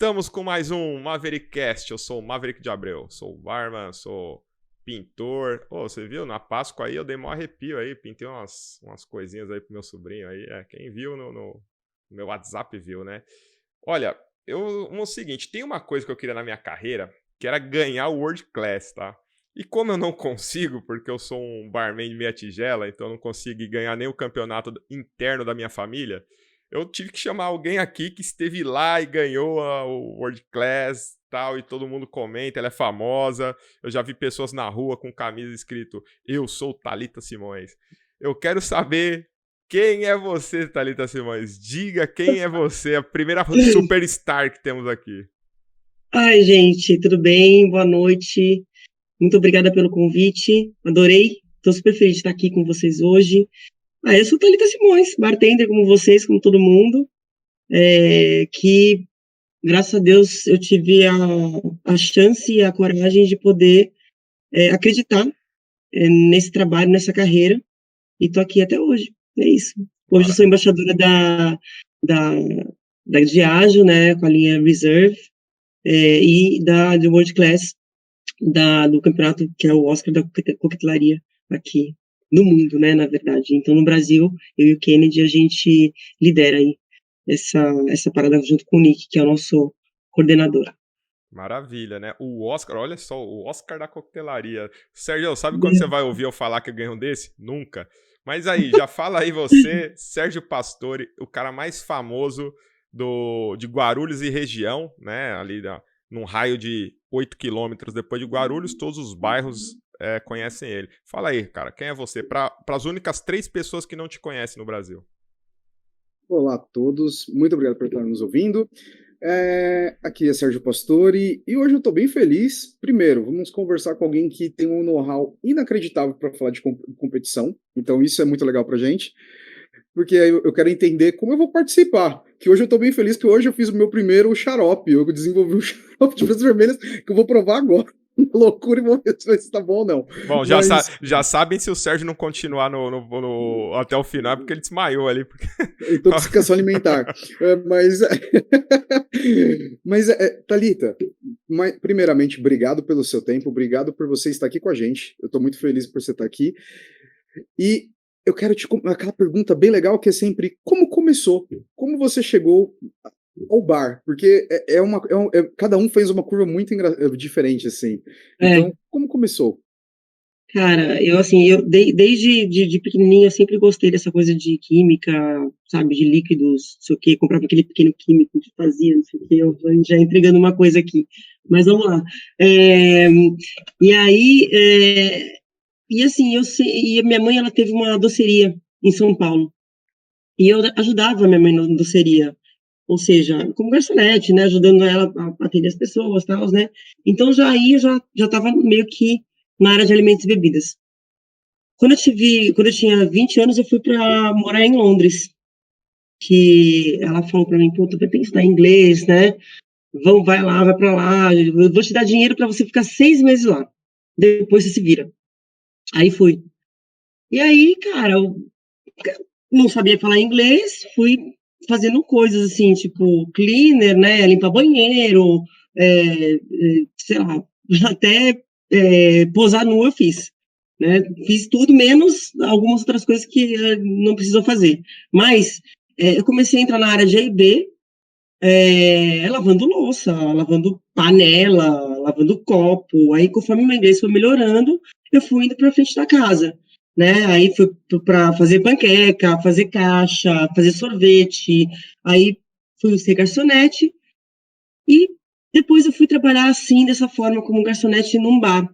Estamos com mais um Maverickcast. Eu sou o Maverick de Abreu, sou barman, sou pintor. Você viu? Na Páscoa aí eu dei mó arrepio aí, pintei umas coisinhas aí pro meu sobrinho aí. Quem viu no meu WhatsApp viu, né? Olha, o seguinte, tem uma coisa que eu queria na minha carreira, que era ganhar o World Class, tá? E como eu não consigo, porque eu sou um barman de meia tigela, então eu não consigo ganhar nem o campeonato interno da minha família, eu tive que chamar alguém aqui que esteve lá e ganhou o World Class tal, e todo mundo comenta, ela é famosa. Eu já vi pessoas na rua com camisa escrito "Eu sou Thalita Simões". Eu quero saber quem é você, Thalita Simões. Diga quem é você, a primeira superstar que temos aqui. Ai, gente, tudo bem? Boa noite. Muito obrigada pelo convite. Adorei. Estou super feliz de estar aqui com vocês hoje. Eu sou Thalita Simões, bartender como vocês, como todo mundo, que, graças a Deus, eu tive a chance e a coragem de poder acreditar nesse trabalho, nessa carreira, e estou aqui até hoje. É isso. Hoje eu sou embaixadora da, da Diageo, né, com a linha Reserve, e do World Class, do campeonato, que é o Oscar da coquetelaria aqui no mundo, né, na verdade. Então, no Brasil, eu e o Kennedy, a gente lidera aí essa parada junto com o Nick, que é o nosso coordenador. Maravilha, né? O Oscar, olha só, o Oscar da coquetelaria. Sérgio, sabe quando você vai ouvir eu falar que eu ganho um desse? Nunca. Mas aí, já fala aí você, Sérgio Pastore, o cara mais famoso de Guarulhos e região, né? Ali num raio de 8 quilômetros depois de Guarulhos, todos os bairros conhecem ele. Fala aí, cara, quem é você? Para as únicas 3 pessoas que não te conhecem no Brasil. Olá a todos, muito obrigado por estar nos ouvindo. Aqui é Sérgio Pastore e hoje eu estou bem feliz. Primeiro, vamos conversar com alguém que tem um know-how inacreditável para falar de competição, então isso é muito legal para gente, porque eu quero entender como eu vou participar. Que hoje eu estou bem feliz, que hoje eu fiz o meu primeiro xarope, eu desenvolvi um xarope de frutas vermelhas que eu vou provar agora. Loucura, e vamos ver se tá bom ou não. Bom, já sabem se o Sérgio não continuar até o final, porque ele desmaiou ali. Porque... Intoxicação alimentar. Mas Thalita, primeiramente, obrigado pelo seu tempo, obrigado por você estar aqui com a gente. Eu estou muito feliz por você estar aqui. E eu quero aquela pergunta bem legal que é sempre, como começou? Como você chegou ao bar? Porque cada um fez uma curva muito diferente, assim. Então, como começou? Cara, desde de pequenininha, eu sempre gostei dessa coisa de química, sabe, de líquidos, não sei o quê, comprava aquele pequeno químico que fazia, não sei o quê, eu já entregando uma coisa aqui, mas vamos lá. E aí, e a minha mãe, ela teve uma doceria em São Paulo, e eu ajudava a minha mãe na doceria, ou seja, como garçonete, né, ajudando ela a atender as pessoas, tal, né, então já estava meio que na área de alimentos e bebidas. Quando eu tinha 20 anos, eu fui para morar em Londres, que ela falou para mim, pô, tu vai ter que estudar inglês, né, vai lá, vai para lá, eu vou te dar dinheiro para você ficar 6 meses lá, depois você se vira. Aí fui. E aí, cara, eu não sabia falar inglês, fui fazendo coisas assim, tipo cleaner, né, limpar banheiro, sei lá, até posar nua eu fiz, né, fiz tudo menos algumas outras coisas que não precisou fazer, mas eu comecei a entrar na área de A&B, lavando louça, lavando panela, lavando copo, aí conforme o meu inglês foi melhorando, eu fui indo para frente da casa, né, aí fui para fazer panqueca, fazer caixa, fazer sorvete, aí fui ser garçonete, e depois eu fui trabalhar assim, dessa forma, como garçonete num bar.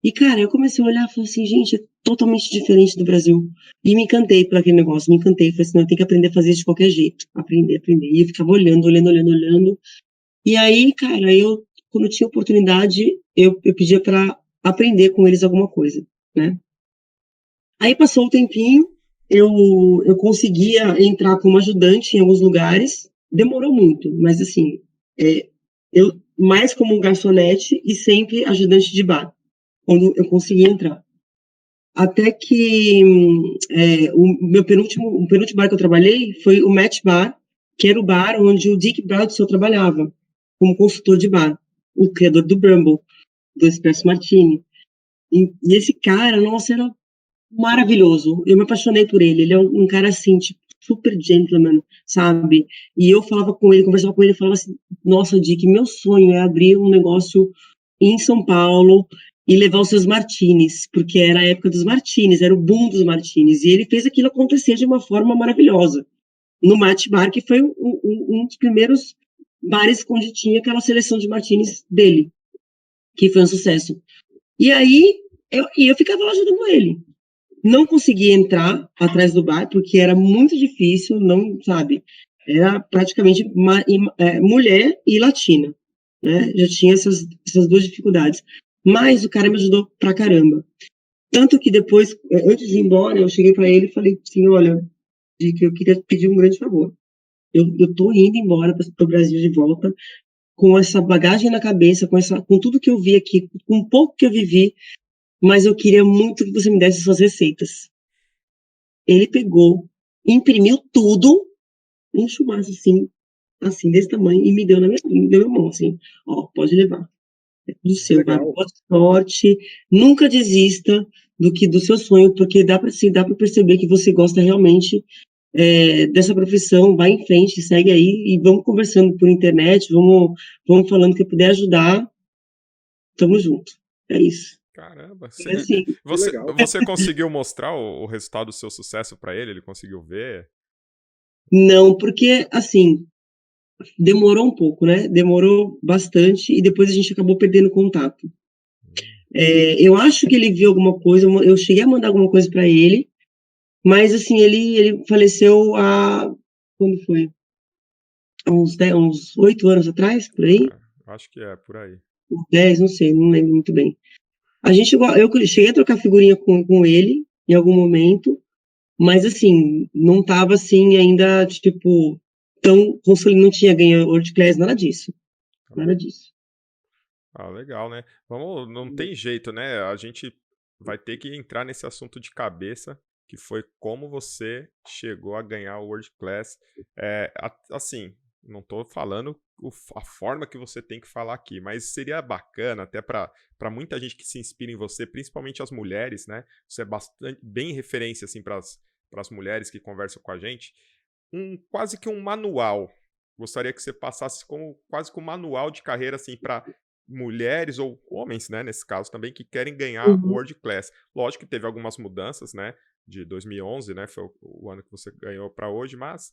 E, cara, eu comecei a olhar e falei assim, gente, é totalmente diferente do Brasil. E me encantei por aquele negócio, me encantei. Falei assim, não, eu tenho que aprender a fazer isso de qualquer jeito. Aprender. E eu ficava olhando. E aí, cara, quando eu tinha oportunidade, eu pedia para aprender com eles alguma coisa, né? Aí passou o tempinho, eu conseguia entrar como ajudante em alguns lugares. Demorou muito, mas assim, eu mais como garçonete e sempre ajudante de bar, quando eu conseguia entrar. Até que o penúltimo bar que eu trabalhei foi o Match Bar, que era o bar onde o Dick Broadson trabalhava. como consultor de bar, o criador do Brumble, do Espresso Martini. E esse cara, nossa, era maravilhoso. Eu me apaixonei por ele. Ele é um cara assim, tipo, super gentleman, sabe? E eu falava com ele, conversava com ele, e falava assim: nossa, Dick, meu sonho é abrir um negócio em São Paulo e levar os seus martinis, porque era a época dos martinis, era o boom dos martinis. E ele fez aquilo acontecer de uma forma maravilhosa. No Mate Bar, que foi um dos primeiros bares onde tinha aquela seleção de martinis dele, que foi um sucesso. E aí, eu ficava lá ajudando ele. Não conseguia entrar atrás do bar, porque era muito difícil, não, sabe? Era praticamente mulher e latina, né? Já tinha essas duas dificuldades. Mas o cara me ajudou pra caramba. Tanto que depois, antes de ir embora, eu cheguei para ele e falei assim: olha, Dick, eu queria pedir um grande favor. Eu tô indo embora para o Brasil de volta, com essa bagagem na cabeça, com tudo que eu vi aqui, com um pouco que eu vivi, mas eu queria muito que você me desse suas receitas. Ele pegou, imprimiu tudo, um chumaço assim, desse tamanho, e me deu me deu na mão, assim, ó, pode levar. É tudo seu, vai, Legal. boa sorte, nunca desista do seu sonho, porque dá para perceber que você gosta realmente dessa profissão, vai em frente, segue aí, e vamos conversando por internet, vamos falando que eu puder ajudar, tamo junto. É isso. Caramba. É assim, Legal. Você conseguiu mostrar o resultado do seu sucesso pra ele? Ele conseguiu ver? não, porque, assim, demorou um pouco, né? Demorou bastante, e depois a gente acabou perdendo contato. Eu acho que ele viu alguma coisa, eu cheguei a mandar alguma coisa para ele, mas, assim, ele faleceu quando foi? Uns 8 anos atrás, por aí? Acho que é, por aí. 10, não sei, não lembro muito bem. Eu cheguei a trocar figurinha com ele em algum momento, mas assim, não tava assim ainda, tipo, tão consolidado, não tinha ganho World Class, nada disso. Nada disso. Ah, legal, né? Vamos, não tem jeito, né? A gente vai ter que entrar nesse assunto de cabeça, que foi como você chegou a ganhar o World Class. Assim, não tô falando a forma que você tem que falar aqui, mas seria bacana até para muita gente que se inspira em você, principalmente as mulheres, né? Você é bastante bem referência assim para as mulheres que conversam com a gente, quase que um manual. Gostaria que você passasse como quase que um manual de carreira assim para mulheres ou homens, né, nesse caso também, que querem ganhar o Uhum. World Class. Lógico que teve algumas mudanças, né, de 2011, né, foi o ano que você ganhou para hoje, mas,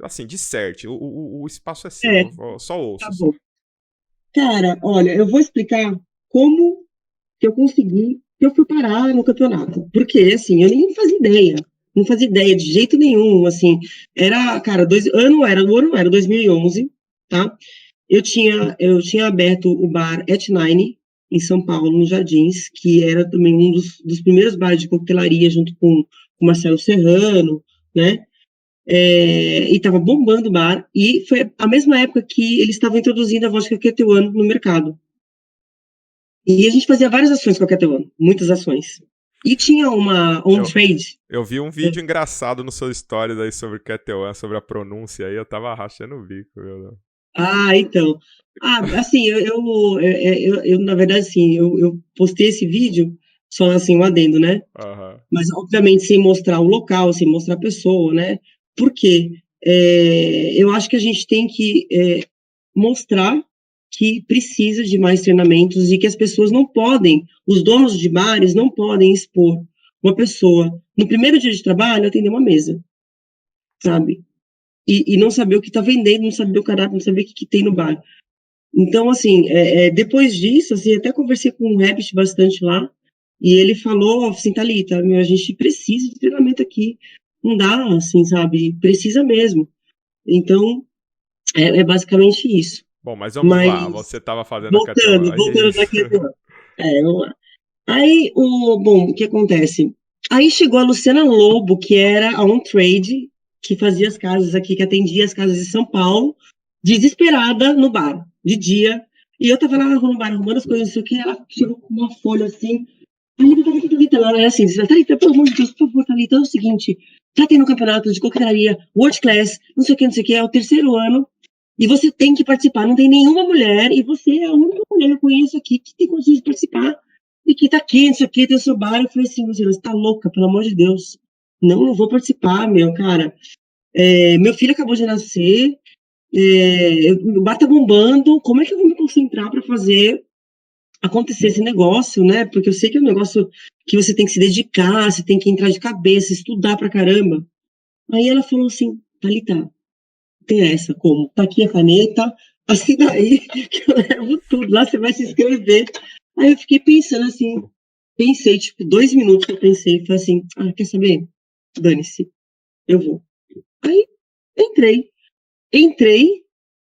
assim, disserte, o espaço é seu, É, eu só ouço, tá só. bom. Cara, olha, eu vou explicar como que eu fui parar no campeonato. Porque, assim, eu nem fazia ideia. Não fazia ideia de jeito nenhum, assim. Era, cara, o ano era 2011, tá? Eu tinha aberto o bar At Nine, em São Paulo, nos Jardins, que era também um dos primeiros bares de coquetelaria, junto com o Marcelo Serrano, né? E estava bombando o bar, e foi a mesma época que eles estavam introduzindo a vodka Ketewan no mercado. E a gente fazia várias ações com a Ketewan, muitas ações. E tinha uma Eu, on-trade. eu vi um vídeo engraçado no seu stories aí sobre Ketewan, sobre a pronúncia aí, eu tava rachando o bico, viu? Então. Assim, na verdade, assim, eu postei esse vídeo, só assim, um adendo, né? Aham. Mas, obviamente, sem mostrar o local, sem mostrar a pessoa, né? Por quê? Eu acho que a gente tem que mostrar que precisa de mais treinamentos e que as pessoas não podem, os donos de bares não podem expor uma pessoa no primeiro dia de trabalho atender uma mesa, sabe? E não saber o que está vendendo, não saber o caráter, não saber o que tem no bar. Então, assim, depois disso, assim, até conversei com o Rabbit bastante lá, e ele falou assim: Thalita, a gente precisa de treinamento aqui, não dá, assim, sabe, precisa mesmo. Então, é basicamente isso. Bom, mas vamos lá, Mas, você tava fazendo a voltando, Ketewan, voltando isso. para aqui, vamos lá. Aí, o que acontece? Aí chegou a Luciana Lobo, que era a On-Trade, que fazia as casas aqui, que atendia as casas de São Paulo, desesperada no bar, de dia. E eu tava lá no bar, arrumando as coisas, não sei o que, ela chegou com uma folha assim. Thalita, ela era assim, Thalita, pelo amor de Deus, por favor, Thalita, é o seguinte, tá tendo um campeonato de coquetelaria, World Class, não sei o que, é o terceiro ano, E você tem que participar, não tem nenhuma mulher, e você é a única mulher que eu conheço aqui que tem condições de participar, e que tá aqui, não sei o que, tem o seu bar. Eu falei assim, Luciana, você tá louca, pelo amor de Deus. Não vou participar, meu, cara. Meu filho acabou de nascer, o bar tá bombando, como é que eu vou me concentrar para fazer acontecer esse negócio, né? Porque eu sei que é um negócio que você tem que se dedicar, você tem que entrar de cabeça, estudar pra caramba. Aí ela falou assim, Thalita, tem essa, como? Tá aqui a caneta, assina aí, que eu levo tudo, lá você vai se inscrever. Aí eu fiquei pensando assim, pensei, tipo, 2 minutos que eu pensei, falei assim, quer saber? Dane-se, eu vou. Aí entrei,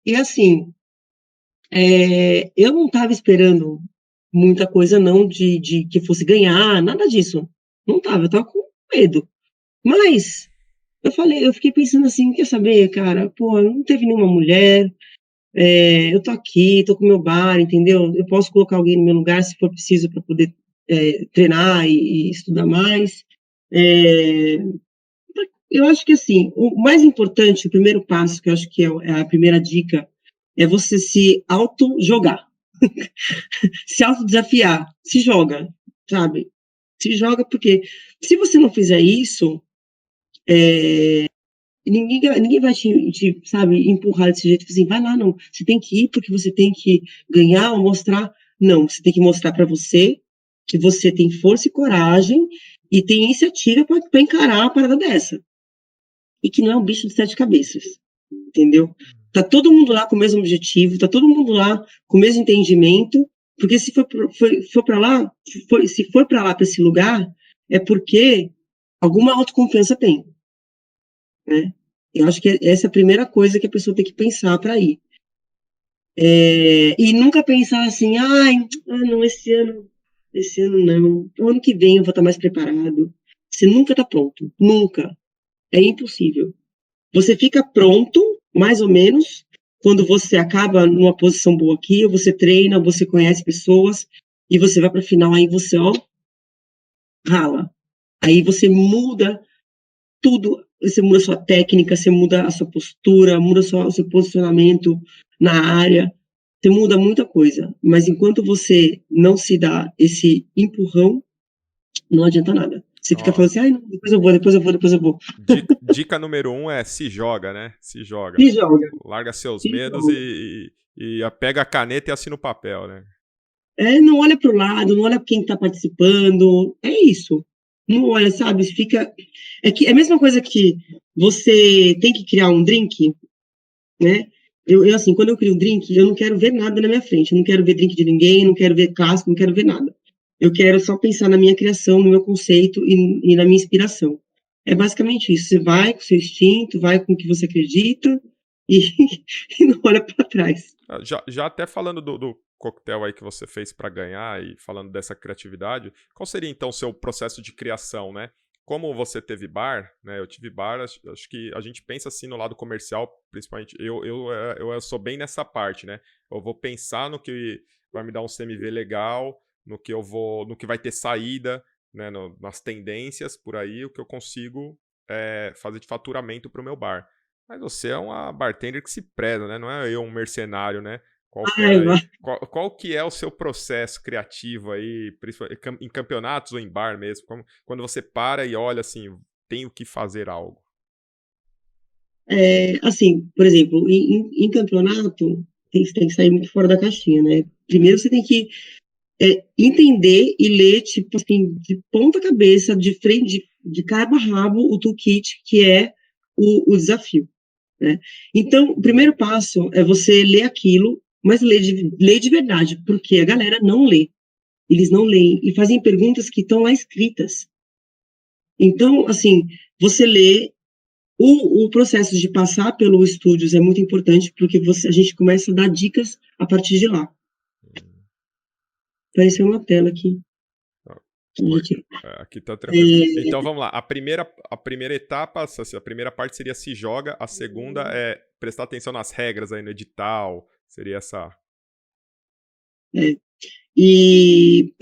e assim, eu não estava esperando muita coisa não de que fosse ganhar, nada disso. Não estava, eu estava com medo. Mas eu fiquei pensando assim, quer saber, cara, pô, não teve nenhuma mulher, eu tô aqui, tô com meu bar, entendeu? Eu posso colocar alguém no meu lugar se for preciso para poder treinar e estudar mais. É, eu acho que assim, o mais importante, o primeiro passo, que eu acho que é a primeira dica, é você se auto-jogar, se autodesafiar, se joga, sabe? Se joga, porque se você não fizer isso, ninguém vai sabe, empurrar desse jeito, assim, vai lá, não. Você tem que ir porque você tem que ganhar ou mostrar. Não, você tem que mostrar para você que você tem força e coragem e tem iniciativa para encarar uma parada dessa. E que não é um bicho de 7 cabeças, entendeu? Tá todo mundo lá com o mesmo objetivo, tá todo mundo lá com o mesmo entendimento, porque se for para lá, se for para lá, para esse lugar, é porque alguma autoconfiança tem, né? Eu acho que essa é a primeira coisa que a pessoa tem que pensar para ir. E nunca pensar assim, não, esse ano não, o ano que vem eu vou estar mais preparado. Você nunca está pronto, nunca. É impossível. Você fica pronto, mais ou menos, quando você acaba numa posição boa aqui, ou você treina, ou você conhece pessoas, e você vai para a final, aí você, rala. Aí você muda tudo, você muda a sua técnica, você muda a sua postura, muda o seu posicionamento na área, você muda muita coisa. Mas enquanto você não se dá esse empurrão, não adianta nada. Você fica falando assim, não, depois eu vou. Dica número 1 é se joga, né? Se joga. Se joga. Larga seus Se medos joga. e pega a caneta e assina o papel, né? Não olha para o lado, não olha para quem está participando. É isso. Não olha, sabe? Fica. É a mesma coisa que você tem que criar um drink, né? Assim, quando eu crio um drink, eu não quero ver nada na minha frente. Eu não quero ver drink de ninguém, não quero ver clássico, não quero ver nada. Eu quero só pensar na minha criação, no meu conceito e na minha inspiração. É basicamente isso. Você vai com o seu instinto, vai com o que você acredita e, e não olha para trás. Já até falando do coquetel aí que você fez para ganhar e falando dessa criatividade, qual seria então o seu processo de criação, né? Como você teve bar, né? Eu tive bar, acho que a gente pensa assim no lado comercial, principalmente. Eu sou bem nessa parte, né? Eu vou pensar no que vai me dar um CMV legal, no que vai ter saída, né? Nas tendências por aí, o que eu consigo fazer de faturamento para o meu bar. Mas você é uma bartender que se preza, né? Não é eu um mercenário, né? Qualquer aí. Qual que é o seu processo criativo aí, principalmente em campeonatos ou em bar mesmo? Quando você para e olha assim, tenho que fazer algo. Assim, por exemplo, em campeonato, você tem que sair muito fora da caixinha, né? Primeiro você tem que entender e ler, tipo assim, de ponta cabeça, de frente, de cabo a rabo, o toolkit, que é o desafio, né? Então, o primeiro passo é você ler aquilo, mas ler de verdade, porque a galera não lê. Eles não leem e fazem perguntas que estão lá escritas. Então, assim, você lê. O processo de passar pelo Estúdios é muito importante, porque a gente começa a dar dicas a partir de lá. Apareceu uma tela aqui. Aqui tá tranquilo. Então vamos lá. A primeira etapa, a primeira parte seria se joga, a segunda é prestar atenção nas regras aí no edital. Seria essa. E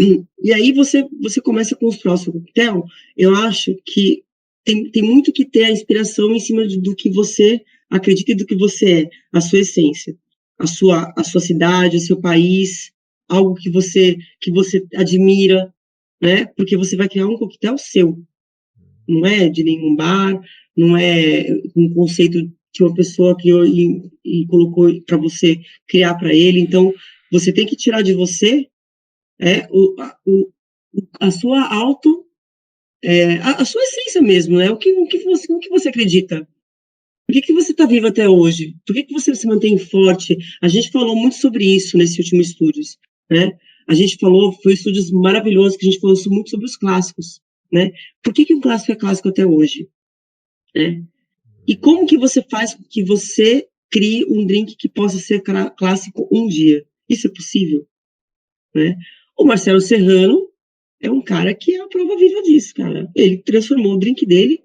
aí você começa a construir o seu coquetel. Eu acho que tem muito que ter a inspiração em cima do que você acredite do que você é, a sua essência, a sua cidade, o seu país, algo que você admira, né? Porque você vai criar um coquetel seu, não é de nenhum bar, não é um conceito que uma pessoa criou e colocou para você criar para ele. Então, você tem que tirar de você a sua a sua essência mesmo, né? O que você acredita? Por que você está vivo até hoje? Por que você se mantém forte? A gente falou muito sobre isso nesse último estúdios, né? A gente falou, foi estúdios maravilhosos, que a gente falou muito sobre os clássicos, né? Por que um clássico é clássico até hoje, né? E como que você faz com que você crie um drink que possa ser clássico um dia? Isso é possível, né? O Marcelo Serrano é um cara que é a prova viva disso, cara. Ele transformou o drink dele,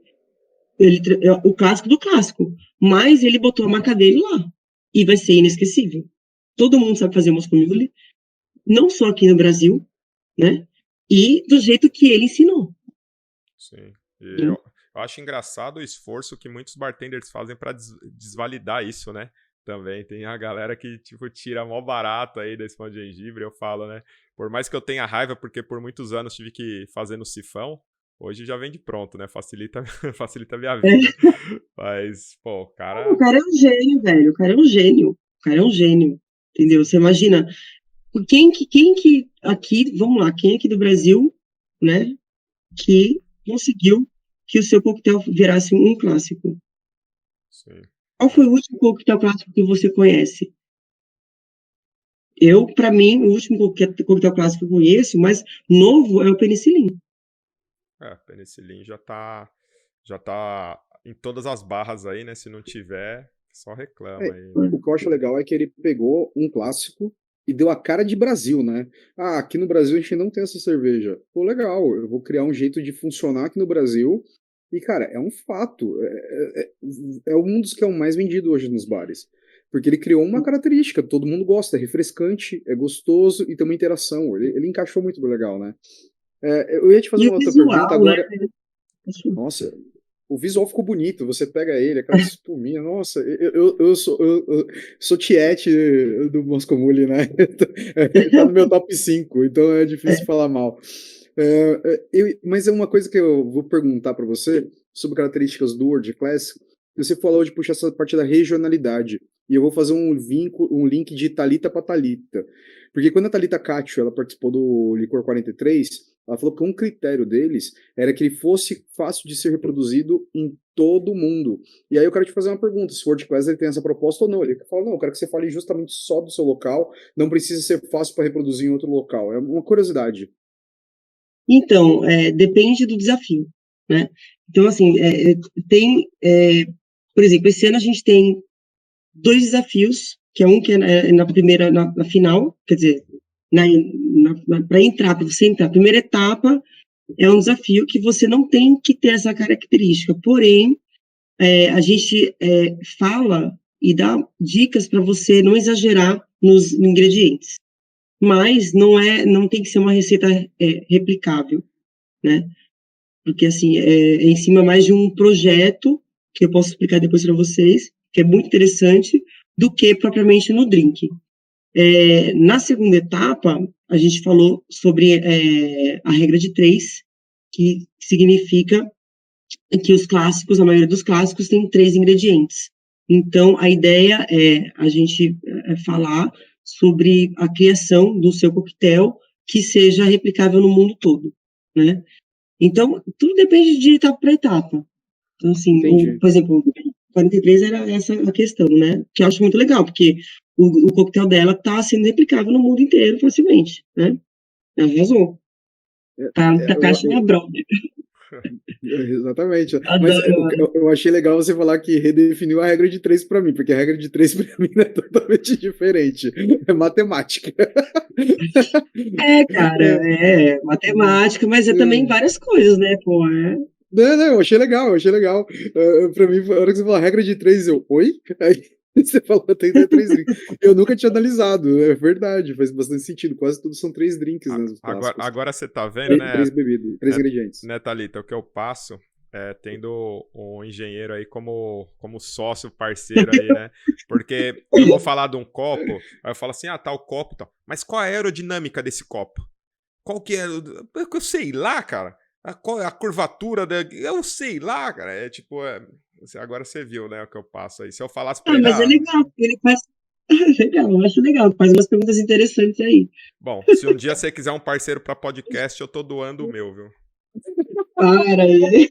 o clássico do clássico, mas ele botou a marca dele lá e vai ser inesquecível. Todo mundo sabe fazer Moscow Mule, não só aqui no Brasil, né? E do jeito que ele ensinou. Sim. Eu acho engraçado o esforço que muitos bartenders fazem para desvalidar isso, né? Também tem a galera que, tipo, tira mó barato aí desse pão de gengibre, eu falo, né? Por mais que eu tenha raiva, porque por muitos anos tive que fazer no sifão, hoje já vem de pronto, né? Facilita a minha vida. Mas, pô, o cara... O cara é um gênio, velho. O cara é um gênio. O cara é um gênio. Entendeu? Você imagina, quem que aqui, vamos lá, quem aqui do Brasil, né, que conseguiu que o seu coquetel virasse um clássico? Sim. Qual foi o último coquetel clássico que você conhece? Para mim, o último coquetel clássico que eu conheço, mas novo, é o penicilin. Penicilin já tá em todas as barras aí, né? Se não tiver, só reclama aí, né? O que eu acho legal é que ele pegou um clássico e deu a cara de Brasil, né? Ah, aqui no Brasil a gente não tem essa cerveja. Pô, legal, eu vou criar um jeito de funcionar aqui no Brasil. E, cara, é um fato. É um dos que é o mais vendido hoje nos bares. Porque ele criou uma característica, todo mundo gosta, é refrescante, é gostoso e tem uma interação. Ele encaixou muito legal, né? Eu ia te fazer E uma o outra pergunta visual, né? agora. Nossa, o visual ficou bonito. Você pega ele, aquela espuminha. Nossa, eu sou tiete do Moscow Mule, né? Ele tá no meu top 5, então é difícil falar mal. Mas é uma coisa que eu vou perguntar para você sobre características do World Classic. Você falou de puxar essa parte da regionalidade. E eu vou fazer um link de Thalita para Thalita. Porque quando a Thalita Cátio, ela participou do Licor 43, ela falou que um critério deles era que ele fosse fácil de ser reproduzido em todo o mundo. E aí eu quero te fazer uma pergunta, se o World Class ele tem essa proposta ou não. Ele fala, não, eu quero que você fale justamente só do seu local, não precisa ser fácil para reproduzir em outro local. É uma curiosidade. Então, depende do desafio, né? Então, assim, por exemplo, esse ano a gente tem 2 desafios, que é um que é na primeira, na final, quer dizer, para entrar, para você entrar, a primeira etapa é um desafio que você não tem que ter essa característica, porém, a gente fala e dá dicas para você não exagerar nos ingredientes, mas não tem que ser uma receita replicável, né? Porque, assim, é em cima mais de um projeto, que eu posso explicar depois para vocês, que é muito interessante, do que propriamente no drink. Na segunda etapa, a gente falou sobre a regra de 3, que significa que os clássicos, a maioria dos clássicos, tem 3 ingredientes. Então, a ideia é a gente falar sobre a criação do seu coquetel que seja replicável no mundo todo, né? Então, tudo depende de etapa para etapa. Então, assim, por exemplo, 43 era essa a questão, né? Que eu acho muito legal, porque o coquetel dela está sendo replicável no mundo inteiro facilmente, né? Ela arrasou. Tá caixa na brother. Exatamente. Mas eu achei legal você falar que redefiniu a regra de 3 para mim, porque a regra de 3 para mim é totalmente diferente. É matemática. Cara, matemática, mas é também várias coisas, né, pô? Não, eu achei legal, eu achei legal. Pra mim, a hora que você falou a regra de 3, oi? Aí você falou tem 3 drinks. Eu nunca tinha analisado, é verdade, faz bastante sentido. Quase tudo são 3 drinks, né? Agora você tá vendo, né? 3 bebidas, 3 ingredientes. Né, Thalita, o que eu passo tendo um engenheiro aí como sócio parceiro aí, né? Porque eu vou falar de um copo, aí eu falo assim, tá o copo e tal. Mas qual é a aerodinâmica desse copo? Qual que é? Eu sei lá, cara. Qual é a curvatura eu sei lá, cara. É tipo, agora você viu, né, o que eu passo aí. Se eu falasse pra ele, Mas é legal, ele faz. Legal, eu acho legal, faz umas perguntas interessantes aí. Bom, se um dia você quiser um parceiro pra podcast, eu tô doando o meu, viu? Para aí.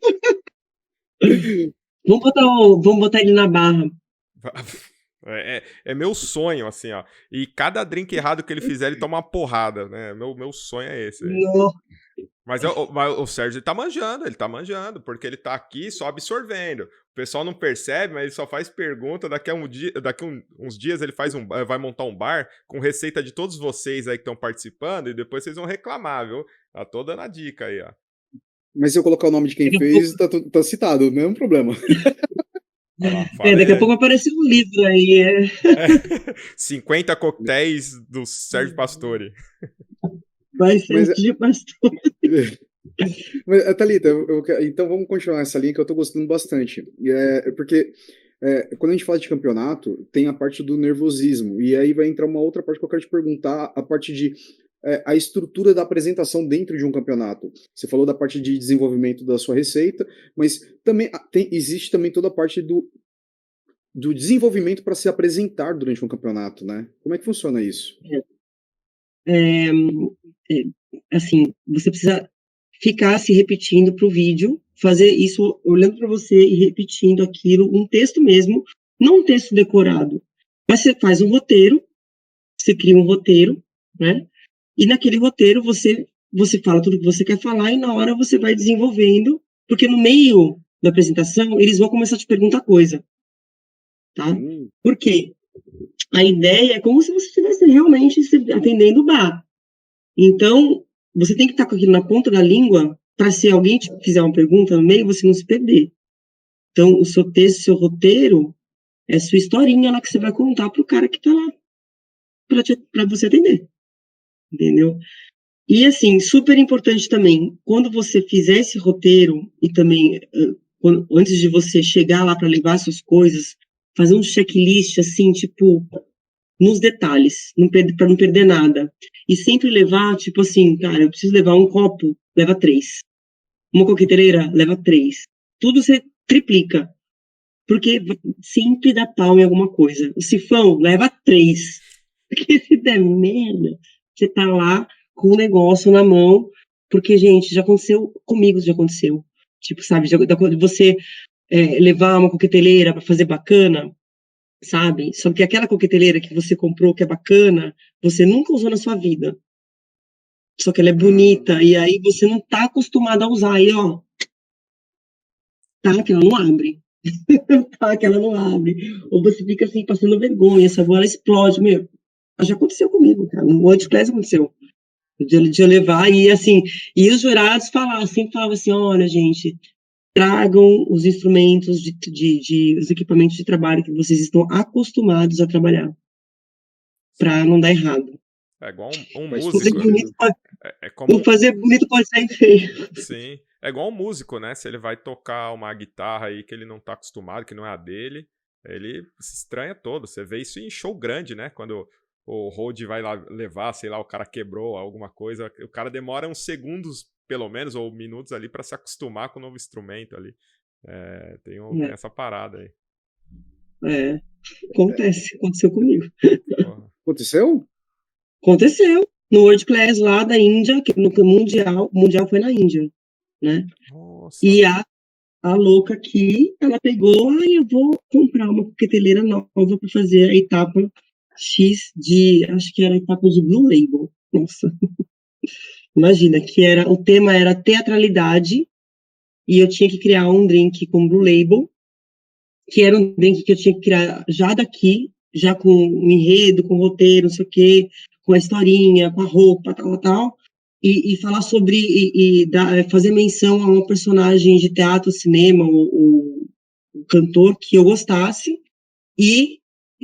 Vamos botar ele na barra. É meu sonho, assim, ó. E cada drink errado que ele fizer, ele toma uma porrada, né? Meu sonho é esse. No. Mas o Sérgio ele tá manjando, porque ele tá aqui só absorvendo. O pessoal não percebe, mas ele só faz pergunta. Daqui a uns dias ele vai montar um bar com receita de todos vocês aí que estão participando, e depois vocês vão reclamar, viu? Já tô dando a dica aí, ó. Mas se eu colocar o nome de quem fez, tá citado, mesmo problema. Lá, Daqui a pouco aparece um livro aí. 50 coquetéis do Sérgio Pastore. Vai ser de pastor. Mas, Thalita, então vamos continuar essa linha que eu tô gostando bastante. Porque quando a gente fala de campeonato, tem a parte do nervosismo. E aí vai entrar uma outra parte que eu quero te perguntar, a parte de a estrutura da apresentação dentro de um campeonato. Você falou da parte de desenvolvimento da sua receita, mas também existe também toda a parte do desenvolvimento para se apresentar durante um campeonato, né? Como é que funciona isso? Assim, você precisa ficar se repetindo para o vídeo, fazer isso olhando para você e repetindo aquilo, um texto mesmo, não um texto decorado. Mas você faz um roteiro, você cria um roteiro, né? E naquele roteiro você fala tudo que você quer falar e na hora você vai desenvolvendo, porque no meio da apresentação eles vão começar a te perguntar coisa, tá? Por quê? A ideia é como se você estivesse realmente atendendo o bar. Então, você tem que estar com aquilo na ponta da língua para se alguém te fizer uma pergunta no meio, você não se perder. Então, o seu texto, o seu roteiro, é a sua historinha lá que você vai contar pro cara que tá lá para você atender. Entendeu? E, assim, super importante também, quando você fizer esse roteiro e também, antes de você chegar lá para levar suas coisas, fazer um checklist, assim, tipo, nos detalhes, para não perder nada. E sempre levar, tipo assim, cara, eu preciso levar um copo, leva 3. Uma coqueteleira, leva 3. Tudo você triplica. Porque sempre dá pau em alguma coisa. O sifão, leva 3. Porque se der merda, você tá lá com o negócio na mão. Porque, gente, já aconteceu comigo, já aconteceu. Tipo, sabe, de você levar uma coqueteleira para fazer bacana, sabe? Só que aquela coqueteleira que você comprou, que é bacana, você nunca usou na sua vida. Só que ela é bonita, e aí você não tá acostumado a usar. Aí, ó, tá que ela não abre. Tá que ela não abre. Ou você fica assim, passando vergonha, essa ela explode. Meu, já aconteceu comigo, cara. No World Class aconteceu. De eu levar, e assim, e os jurados falavam assim, olha, gente, tragam os instrumentos, os equipamentos de trabalho que vocês estão acostumados a trabalhar, para não dar errado. É igual um Faz músico. Bonito como fazer bonito pode sair feio. Sim. É igual um músico, né? Se ele vai tocar uma guitarra aí que ele não tá acostumado, que não é a dele, ele se estranha todo. Você vê isso em show grande, né? Quando o Rod vai lá levar, sei lá, o cara quebrou alguma coisa, o cara demora uns segundos, pelo menos, ou minutos ali para se acostumar com o novo instrumento ali. Tem essa parada aí. Aconteceu comigo. Porra. Aconteceu? Aconteceu. No World Class lá da Índia, que no Mundial foi na Índia, né? Nossa. E a louca aqui, ela pegou, eu vou comprar uma coqueteleira nova para fazer a etapa X acho que era a etapa de Blue Label. Nossa. Imagina, o tema era teatralidade, e eu tinha que criar um drink com Blue Label, que era um drink que eu tinha que criar já daqui, já com um enredo, com roteiro, não sei o quê, com a historinha, com a roupa, tal, e falar sobre, fazer menção a um personagem de teatro, cinema, o cantor que eu gostasse, e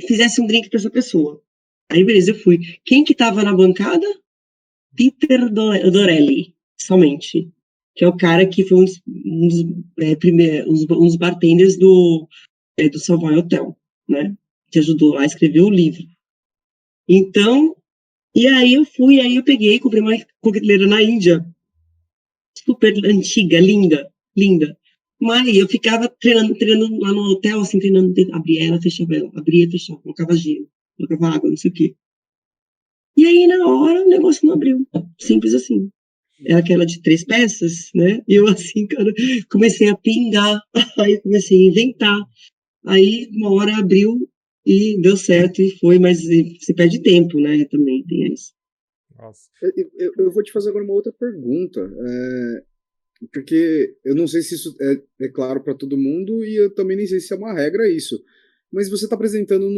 fizesse um drink para essa pessoa. Aí, beleza, eu fui. Quem que estava na bancada? Peter Dorelli, somente. que é o cara que foi um dos bartenders do Savoy Hotel, né? Que ajudou a escrever o livro. Então, e aí eu peguei, comprei uma coqueteleira na Índia, super antiga, linda, linda. Mas eu ficava treinando lá no hotel, assim, treinando, abria ela, fechava ela, abria, fechava, colocava gelo, colocava água, não sei o quê. E aí, na hora, o negócio não abriu. Simples assim. Era aquela de 3 peças, né? E eu, assim, cara, comecei a pingar, aí comecei a inventar. Aí, uma hora abriu e deu certo e foi, mas você perde tempo, né? Também tem isso. Nossa. Eu vou te fazer agora uma outra pergunta, porque eu não sei se isso é claro para todo mundo e eu também nem sei se é uma regra isso. Mas você está apresentando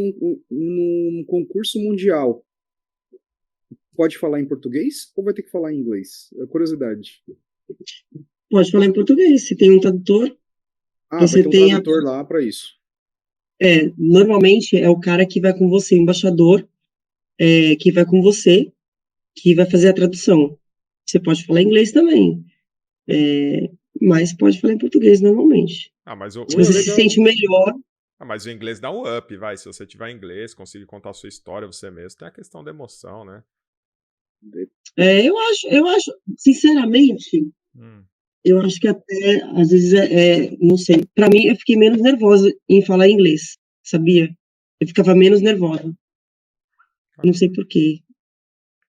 num concurso mundial. Pode falar em português ou vai ter que falar em inglês? É curiosidade. Pode falar em português, se tem um tradutor, Ah, vai você ter um tem tradutor lá para isso. normalmente é o cara que vai com você, o embaixador, que vai com você, que vai fazer a tradução. Você pode falar inglês também, mas pode falar em português normalmente. Ah, mas Se você se Legal. sente melhor, mas o inglês dá um up, vai. Se você tiver inglês, conseguir contar a sua história você mesmo, tem a questão da emoção, né? eu acho, sinceramente, Hum. eu acho que até, às vezes, não sei, para mim, eu fiquei menos nervosa em falar inglês, sabia? Eu ficava menos nervosa, não sei por quê.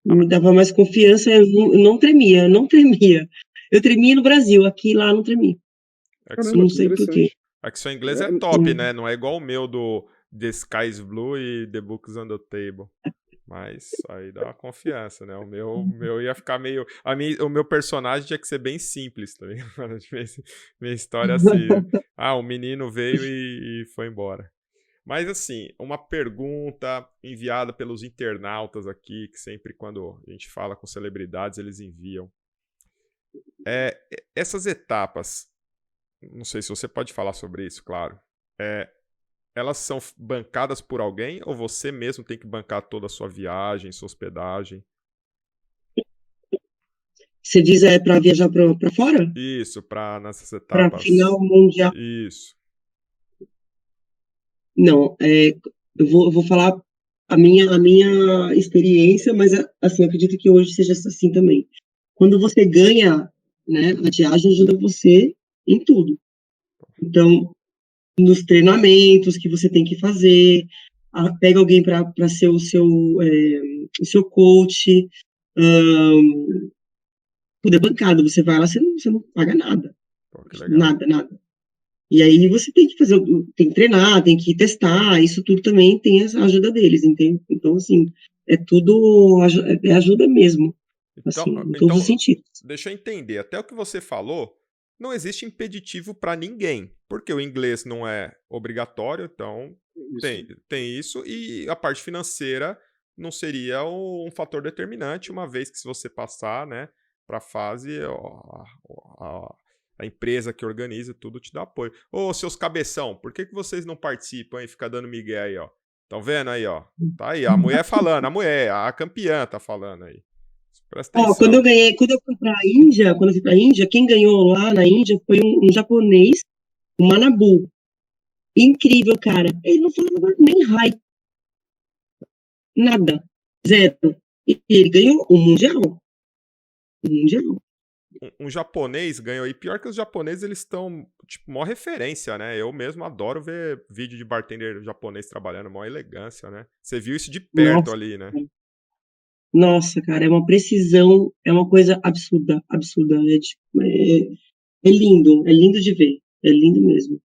Ah, Me dava mais confiança, eu não tremia, eu não tremia. Eu tremia no Brasil, aqui lá não tremia. é que seu, Caramba, Não que sei por quê. interessante. é que seu inglês é É, top, né? Não é igual o meu do The Sky is Blue e The Books on the Table. Mas aí dá uma confiança, né? O meu ia ficar meio. O meu personagem tinha que ser bem simples, tá ligado? Minha história é assim. Ah, o menino veio e foi embora. Mas assim, uma pergunta enviada pelos internautas aqui, que sempre quando a gente fala com celebridades, eles enviam. Essas etapas, não sei se você pode falar sobre isso, claro. Elas são bancadas por alguém ou você mesmo tem que bancar toda a sua viagem, sua hospedagem? Você diz para viajar para fora? Isso, para nessas Para etapas. final mundial? Isso. Não, eu vou falar a minha experiência, mas assim, eu acredito que hoje seja assim também. Quando você ganha, né, a viagem ajuda você em tudo. Então, nos treinamentos que você tem que fazer, pega alguém para ser o seu coach, tudo é bancado. Você vai lá, você não paga nada, Pô, que legal. nada, nada. E aí você tem que fazer, tem que treinar, tem que testar, isso tudo também tem a ajuda deles, entende? Então, assim, é tudo ajuda mesmo, Então, assim, em todos os então, sentidos. deixa eu entender. Até o que você falou, não existe impeditivo para ninguém, porque o inglês não é obrigatório, então isso. tem isso, e a parte financeira não seria um fator determinante, uma vez que se você passar, né, para a fase, a empresa que organiza tudo te dá apoio. Ô, seus cabeção, por que vocês não participam e ficam dando migué aí, ó? Estão vendo aí, ó? Tá aí, a mulher falando, a campeã tá falando aí. Presta Ó, atenção. quando eu fui para a Índia, quem ganhou lá na Índia foi um japonês, o Manabu. Incrível, cara. Ele não falava nem hi, nada, zero. E ele ganhou o Mundial. O Mundial. Um japonês ganhou. E pior que os japoneses, eles estão, tipo, maior referência, né? Eu mesmo adoro ver vídeo de bartender japonês trabalhando, maior elegância, né? Você viu isso de perto Nossa, ali, né? nossa, cara, é uma precisão, é uma coisa absurda, absurda. É lindo de ver, é lindo mesmo.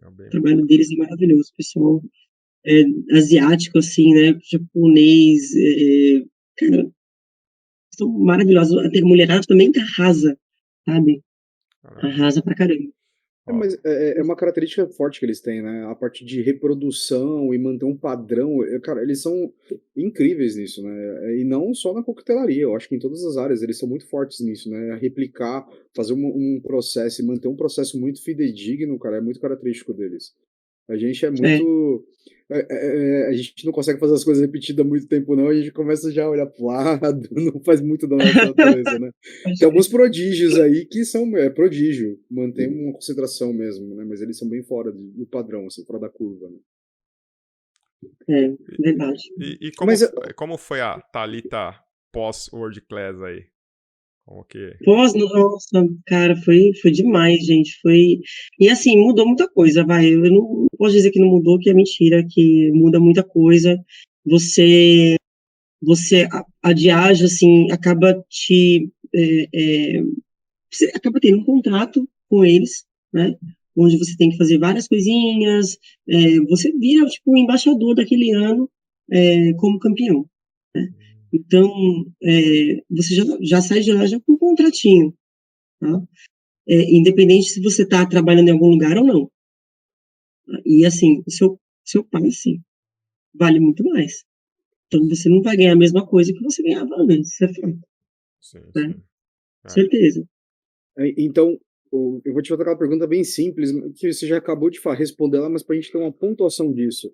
É O bem... trabalho deles é maravilhoso, pessoal é, asiático, assim, né, japonês, cara, são maravilhosos. A mulherada também que arrasa, sabe? Caramba. Arrasa pra caramba. Ó, Mas é uma característica forte que eles têm, né? A parte de reprodução e manter um padrão, cara, eles são incríveis nisso, né? E não só na coquetelaria, eu acho que em todas as áreas eles são muito fortes nisso, né? Replicar, fazer um processo e manter um processo muito fidedigno, cara, é muito característico deles. A gente é É, muito. a gente não consegue fazer as coisas repetidas há muito tempo, não. A gente começa já a olhar pro lado, não faz muito da nossa natureza, né? Pode Tem crer. alguns prodígios aí que são prodígio, mantém uma concentração mesmo, né? Mas eles são bem fora do padrão, assim, fora da curva, né? É, verdade. E Mas como foi a Thalita pós-World Class aí? Como que... Nossa, cara, foi demais, gente. E assim, mudou muita coisa, vai. Eu não posso dizer que não mudou, que é mentira, que muda muita coisa. Você, a Diage, assim, acaba você acaba tendo um contrato com eles, né? Onde você tem que fazer várias coisinhas, você vira, tipo, o embaixador daquele ano, como campeão, né? Então, você já sai de lá já com um contratinho, tá? Independente se você está trabalhando em algum lugar ou não. E, assim, o seu passe vale muito mais. Então, você não vai ganhar a mesma coisa que você ganhava antes, isso é fato, Sim, né? sim. É. Certeza. então, eu vou te fazer aquela pergunta bem simples, que você já acabou de responder ela, mas para a gente ter uma pontuação disso.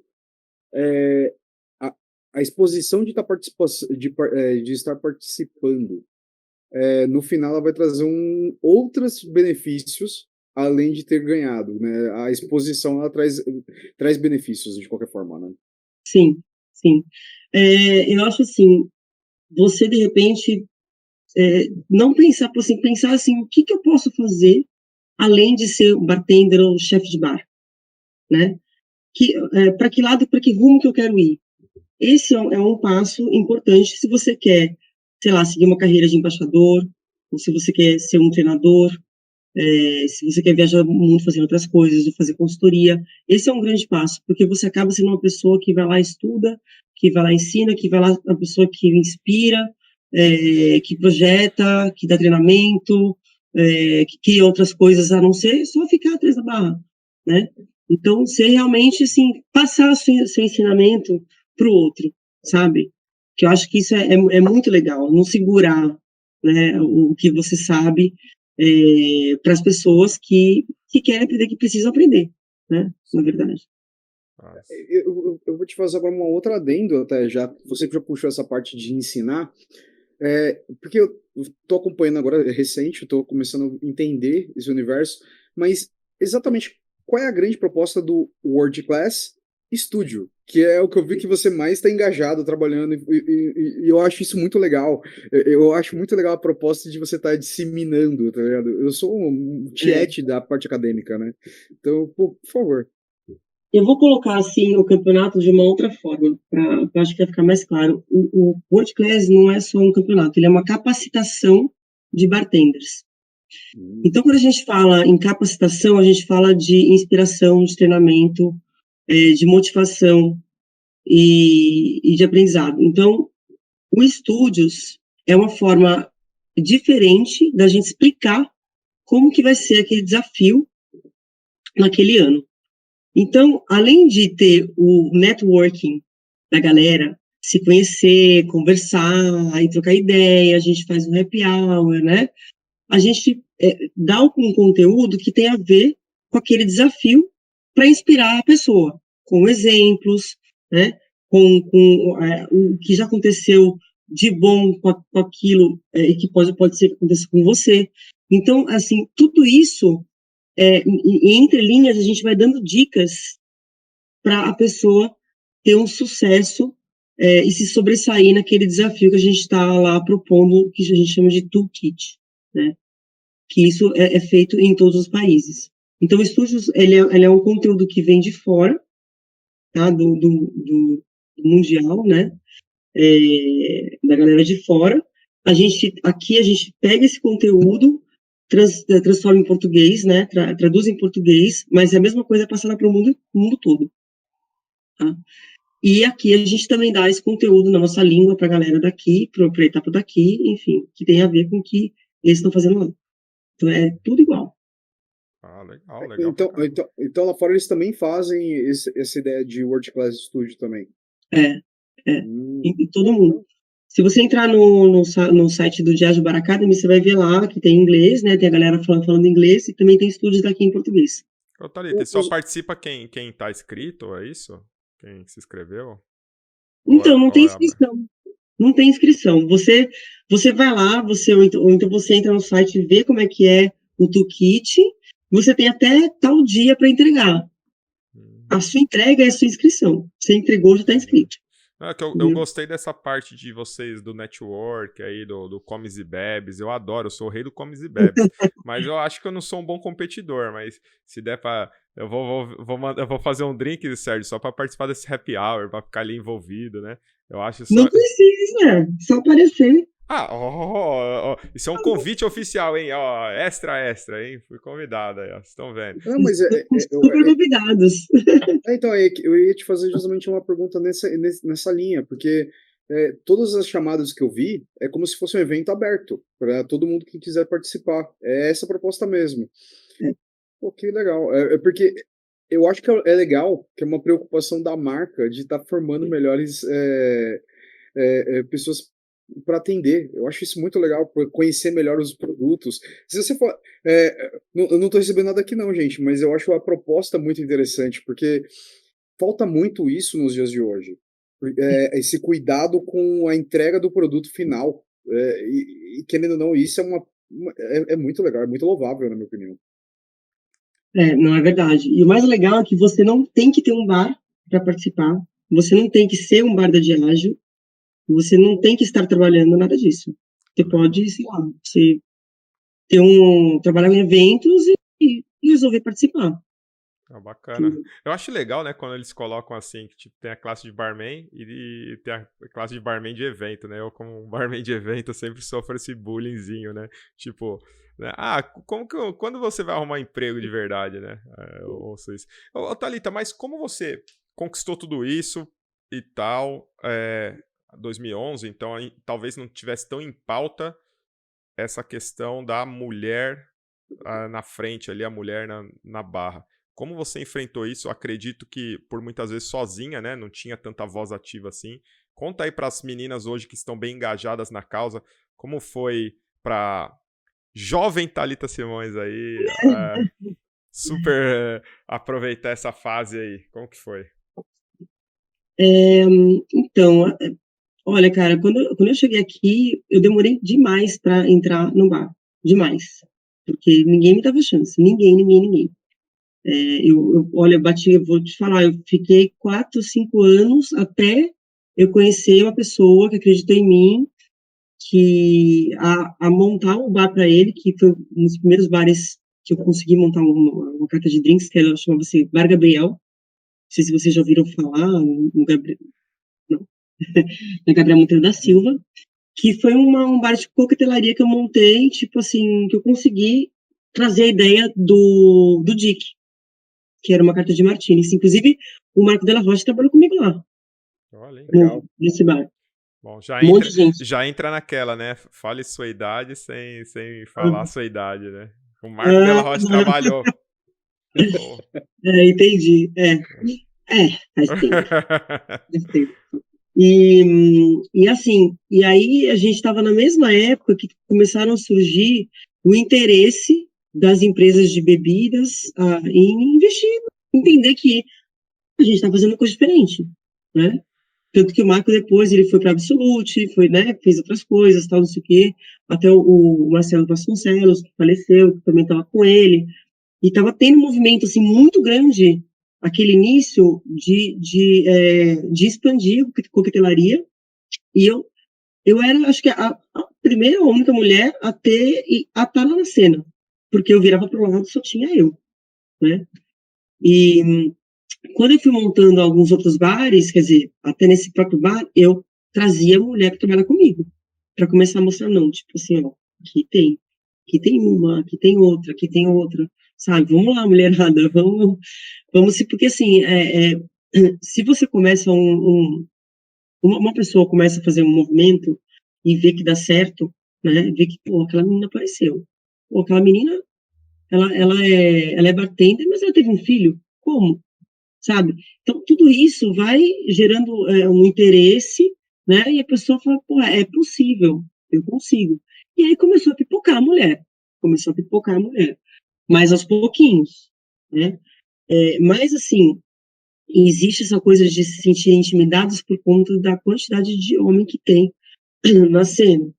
A, a exposição de estar participando, no final ela vai trazer outros benefícios além de ter ganhado, né? A exposição ela traz benefícios de qualquer forma, né? Sim, sim. Eu acho assim, você de repente não pensar assim, o que que eu posso fazer além de ser um bartender ou chefe de bar, né? Para que lado, para que rumo que eu quero ir? Esse é um passo importante se você quer, sei lá, seguir uma carreira de embaixador, ou se você quer ser um treinador, se você quer viajar o mundo fazendo outras coisas, ou fazer consultoria. Esse é um grande passo, porque você acaba sendo uma pessoa que vai lá e estuda, que vai lá e ensina, que vai lá uma pessoa que inspira, que projeta, que dá treinamento, que cria outras coisas, a não ser só ficar atrás da barra, né? Então, você realmente, assim, passar o seu ensinamento para o outro, sabe? Que eu acho que isso é muito legal, não segurar, né, o que você sabe para as pessoas que querem aprender, que precisam aprender, né? Na verdade. Nossa. Eu vou te fazer agora uma outra adendo, até já. Você que já puxou essa parte de ensinar, porque eu estou acompanhando agora, é recente, estou começando a entender esse universo, mas exatamente qual é a grande proposta do World Class Studio, que é o que eu vi que você mais está engajado trabalhando, e eu acho isso muito legal. Eu acho muito legal a proposta de você estar disseminando, tá ligado? Eu sou um tiete da parte acadêmica, né? Então, por favor. Eu vou colocar assim o campeonato de uma outra forma, para acho que vai ficar mais claro. O World Class não é só um campeonato, ele é uma capacitação de bartenders. Então, quando a gente fala em capacitação, a gente fala de inspiração, de treinamento, de motivação e de aprendizado. Então, o Estúdios é uma forma diferente da gente explicar como que vai ser aquele desafio naquele ano. Então, além de ter o networking da galera, se conhecer, conversar e trocar ideia, a gente faz um happy hour, né? A gente dá um conteúdo que tem a ver com aquele desafio para inspirar a pessoa, com exemplos, né? Com o que já aconteceu de bom com aquilo e que pode ser que aconteça com você. Então, assim, tudo isso, entre linhas, a gente vai dando dicas para a pessoa ter um sucesso e se sobressair naquele desafio que a gente está lá propondo, que a gente chama de toolkit, né? Que isso é feito em todos os países. Então, o Estúdios, ele é um conteúdo que vem de fora, tá? Do mundial, né? Da galera de fora. Aqui a gente pega esse conteúdo, transforma em português, né? Traduz em português, mas é a mesma coisa passada para o mundo todo, tá? E aqui a gente também dá esse conteúdo na nossa língua para a galera daqui, para a etapa daqui, enfim, que tem a ver com o que eles estão fazendo lá. Então, é tudo igual. Ah, legal, legal pra Então, caramba. então lá fora eles também fazem essa ideia de World Class Studio também. É, em todo mundo. Então, Se você entrar no site do Diageo Bar Academy, você vai ver lá que tem inglês, né? Tem a galera falando inglês e também tem estúdios daqui em português. Ô, Thalita, e só os, participa quem tá inscrito, é isso? quem se inscreveu? Então, não tem Ou é aberto? inscrição. Não tem inscrição. Você vai lá, ou então você entra no site e vê como é que é o toolkit. Você tem até tal dia para entregar. A sua entrega é a sua inscrição. Você entregou, já está Entendi. inscrito. Não, é que eu Entendeu? gostei dessa parte de vocês, do network aí, do Comes e Bebes. Eu adoro, eu sou o rei do Comes e Bebes. Mas eu acho que eu não sou um bom competidor, mas se der pra. Eu vou fazer um drink, Sérgio, só pra participar desse happy hour, pra ficar ali envolvido, né? Eu acho Não só. precisa, só aparecer. Ah, isso é um convite oficial, hein? Ó, extra, extra, hein? Fui convidado aí, ó. Vocês estão vendo. Não, mas Super convidados. então, eu ia te fazer justamente uma pergunta nessa linha, porque todas as chamadas que eu vi é como se fosse um evento aberto para todo mundo que quiser participar. É essa a proposta mesmo. Pô, que legal. É porque eu acho que é legal, que é uma preocupação da marca de estar formando melhores pessoas para atender. Eu acho isso muito legal, pra conhecer melhor os produtos. Se você for, eu não estou recebendo nada aqui não, gente, mas eu acho a proposta muito interessante, porque falta muito isso nos dias de hoje. Esse cuidado com a entrega do produto final. E querendo ou não, isso é muito legal, é muito louvável, na minha opinião. Não é verdade. E o mais legal é que você não tem que ter um bar para participar. Você não tem que ser um bar da Diageo. Você não tem que estar trabalhando nada disso. Você Legal. pode, sei lá, você trabalhar em eventos e resolver participar. Ah, bacana. Eu acho legal, né, quando eles colocam assim, que tipo, tem a classe de barman e tem a classe de barman de evento, né? Eu, como um barman de evento, sempre sofro esse bullyingzinho, né? Tipo, né? Quando você vai arrumar emprego de verdade, né? Eu ouço isso. Ô, Thalita, mas como você conquistou tudo isso e tal, 2011, então talvez não tivesse tão em pauta essa questão da mulher na frente ali, a mulher na barra. Como você enfrentou isso? Eu acredito que por muitas vezes sozinha, né? Não tinha tanta voz ativa assim. Conta aí para as meninas hoje que estão bem engajadas na causa, como foi para jovem Thalita Simões aí, super aproveitar essa fase aí. Como que foi? Então, olha, cara, quando eu cheguei aqui, eu demorei demais para entrar no bar. Demais. Porque ninguém me dava chance. Ninguém, ninguém, ninguém. Olha, eu vou te falar, eu fiquei 4, 5 anos até eu conhecer uma pessoa que acreditou em mim, a montar um bar para ele, que foi um dos primeiros bares que eu consegui montar uma carta de drinks, que ela chamava-se Bar Gabriel. Não sei se vocês já ouviram falar, no Gabriel, não, na Gabriel Monteiro da Silva, que foi um bar de coquetelaria que eu montei, tipo assim, que eu consegui trazer a ideia do Dick, que era uma carta de Martinis. Inclusive, o Marco Della Rocha trabalhou comigo lá, Olha, hein? Legal. nesse bar. Bom, Um monte de gente. já entra naquela, né? Fale sua idade sem falar Uhum. sua idade, né? O Marco Della Rocha trabalhou. Oh. Entendi. Faz tempo. Faz tempo. E assim, e aí a gente estava na mesma época que começaram a surgir o interesse das empresas de bebidas em investir, entender que a gente está fazendo coisa diferente, né? Tanto que o Marco depois ele foi para a Absolute, foi, né, fez outras coisas, tal, não sei o quê. Até o Marcelo Vasconcelos, que faleceu, que também estava com ele. E estava tendo um movimento assim, muito grande, aquele início de expandir a coquetelaria. E eu era, acho que, a primeira ou única mulher a estar na cena. Porque eu virava para o lado só tinha eu, né? E quando eu fui montando alguns outros bares, quer dizer, até nesse próprio bar, eu trazia mulher para trabalhar comigo, para começar a mostrar, não, tipo assim, ó, aqui tem uma, aqui tem outra, aqui tem outra, sabe? Vamos lá, mulherada, vamos se, porque assim, se você começa uma pessoa começa a fazer um movimento e vê que dá certo, né? Vê que, pô, aquela menina apareceu. Pô, aquela menina, ela é bartender, mas ela teve um filho. Como? Sabe? Então, tudo isso vai gerando um interesse, né? E a pessoa fala, pô, é possível, eu consigo. E aí começou a pipocar a mulher. Começou a pipocar a mulher. Mas aos pouquinhos, né? Mas, assim, existe essa coisa de se sentirem intimidados por conta da quantidade de homem que tem na cena,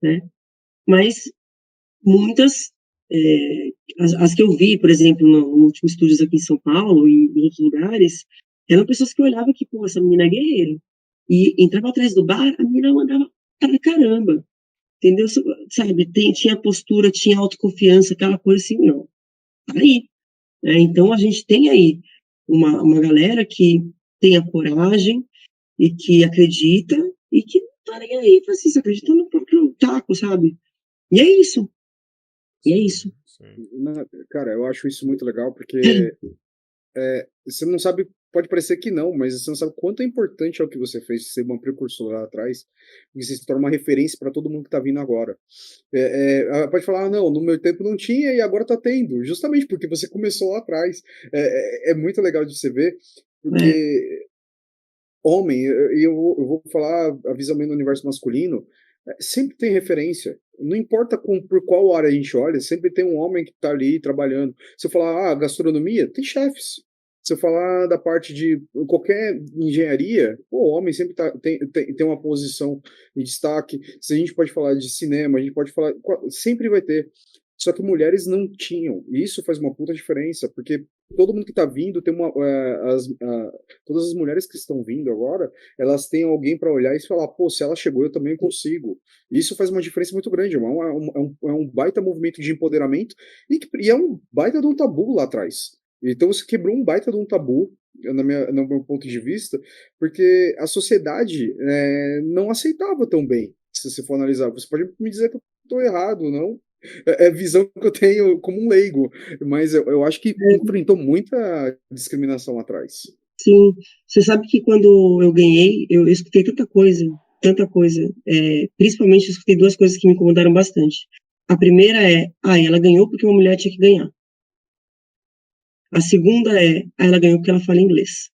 né? Mas muitas, as que eu vi, por exemplo, no último estúdios aqui em São Paulo e em outros lugares, eram pessoas que olhavam que, pô, essa menina é guerreira. E entrava atrás do bar, a menina mandava pra caramba, entendeu? Sabe, tinha postura, tinha autoconfiança, aquela coisa assim, não, tá aí. Né? Então, a gente tem aí uma galera que tem a coragem e que acredita e que não tá nem aí, assim, você acredita no próprio taco, sabe? E é isso, e é isso. Sim. Cara, eu acho isso muito legal, porque você não sabe, pode parecer que não, mas você não sabe quanto é importante é o que você fez, ser uma precursora lá atrás, e você se torna uma referência para todo mundo que está vindo agora. Pode falar, não, no meu tempo não tinha e agora está tendo, justamente porque você começou lá atrás. É muito legal de você ver, É, porque homem, e eu vou falar a visão no universo masculino, sempre tem referência. Não importa por qual área a gente olha, sempre tem um homem que está ali trabalhando. Se eu falar, gastronomia, tem chefes. Se eu falar da parte de qualquer engenharia, o homem sempre tem uma posição em destaque. Se a gente pode falar de cinema, a gente pode falar. Sempre vai ter. Só que mulheres não tinham. E isso faz uma puta diferença, porque todo mundo que está vindo tem todas as mulheres que estão vindo agora, elas têm alguém para olhar e falar, pô, se ela chegou, eu também consigo. Isso faz uma diferença muito grande. É um baita movimento de empoderamento e é um baita de um tabu lá atrás. Então você quebrou um baita de um tabu, no meu ponto de vista, porque a sociedade não aceitava tão bem, se você for analisar. Você pode me dizer que eu estou errado, não? É a visão que eu tenho como um leigo, mas eu acho que enfrentou muita discriminação lá atrás. sim, você sabe que quando eu ganhei, eu escutei tanta coisa. Principalmente eu escutei duas coisas que me incomodaram bastante. A primeira ela ganhou porque uma mulher tinha que ganhar. A segunda ela ganhou porque ela fala inglês.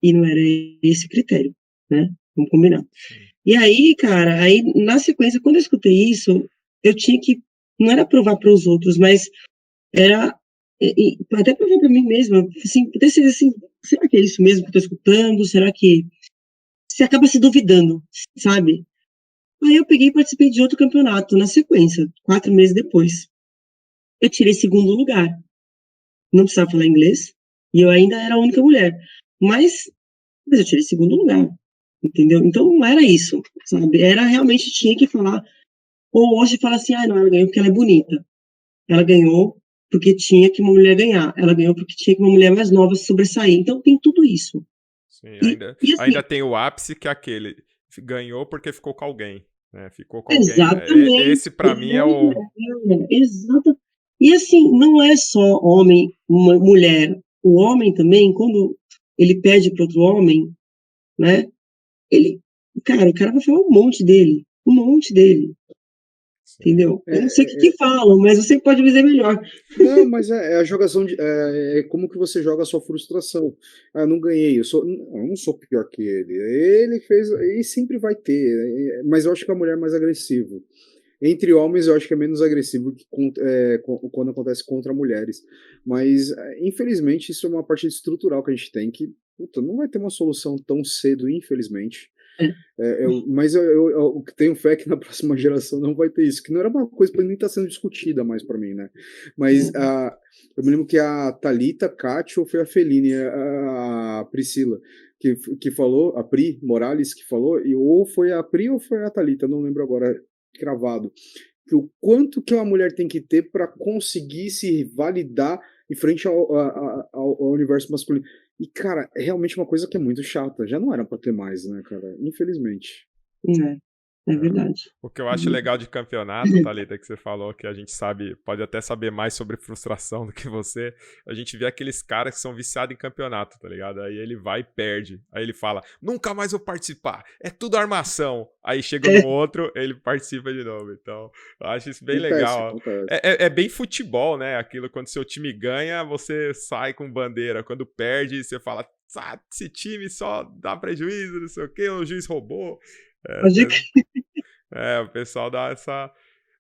E não era esse o critério, né? Vamos combinar. Sim. E aí, cara, na sequência, quando eu escutei isso, eu tinha que, não era provar para os outros, mas era até provar para mim mesma, assim, assim, será que é isso mesmo que eu tô escutando? Será que você acaba se duvidando, sabe? Aí eu peguei e participei de outro campeonato na sequência, 4 meses depois. Eu tirei segundo lugar. Não precisava falar inglês e eu ainda era a única mulher. Mas eu tirei segundo lugar, entendeu? Então não era isso, sabe? Era realmente tinha que falar. Ou hoje fala assim, não, ela ganhou porque ela é bonita. Ela ganhou porque tinha que uma mulher ganhar. Ela ganhou porque tinha que uma mulher mais nova sobressair. Então tem tudo isso. Sim, E assim, ainda tem o ápice que é aquele. Ganhou porque ficou com alguém. Né? Ficou com alguém. exatamente. Esse, pra mim, é o. Exato. E assim, não é só homem, mulher. O homem também, quando ele pede para outro homem, né? Ele, cara, o cara vai falar um monte dele, Sim. entendeu? Eu não sei o que falam, mas você pode me dizer melhor. Não, mas é a jogação é como que você joga a sua frustração. Ah, não ganhei, eu não sou pior que ele. Ele fez, e sempre vai ter. Mas eu acho que a mulher é mais agressiva. Entre homens, eu acho que é menos agressivo quando acontece contra mulheres. Mas, infelizmente, isso é uma parte estrutural que a gente tem que, puta, não vai ter uma solução tão cedo, infelizmente. Mas eu tenho fé que na próxima geração não vai ter isso, que não era uma coisa que nem está sendo discutida mais para mim, né? Mas eu me lembro que a Thalita Kátia ou foi a Feline, a Priscila, que falou, a Pri Morales que falou, ou foi a Pri ou foi a Thalita, não lembro agora, cravado, que o quanto que uma mulher tem que ter para conseguir se validar em frente ao universo masculino. E, cara, é realmente uma coisa que é muito chata. Já não era pra ter mais, né, cara? Infelizmente. É verdade. O que eu acho legal de campeonato, Thalita, que você falou, que a gente sabe, pode até saber mais sobre frustração do que você. A gente vê aqueles caras que são viciados em campeonato, tá ligado? Aí ele vai e perde. Aí ele fala, nunca mais vou participar, é tudo armação. Aí chega no outro, ele participa de novo. Então, eu acho isso bem legal. Acontece. É bem futebol, né? Aquilo, quando seu time ganha, você sai com bandeira. Quando perde, você fala, esse time só dá prejuízo, não sei o quê, o juiz roubou. O pessoal dá essa.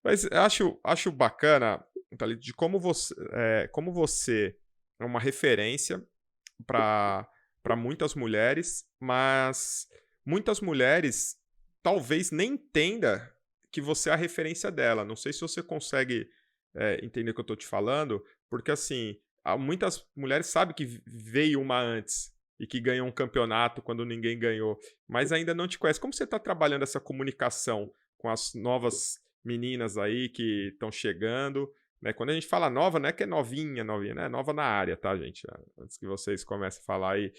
Mas eu acho bacana, Thalita, de como você é uma referência para muitas mulheres, mas muitas mulheres talvez nem entendam que você é a referência dela. Não sei se você consegue entender o que eu tô te falando, porque assim, muitas mulheres sabem que veio uma antes e que ganhou um campeonato quando ninguém ganhou, mas ainda não te conhece. Como você está trabalhando essa comunicação com as novas meninas aí que estão chegando, né? Quando a gente fala nova, não é que é novinha, né? Nova na área, tá, gente? Antes que vocês comecem a falar aí,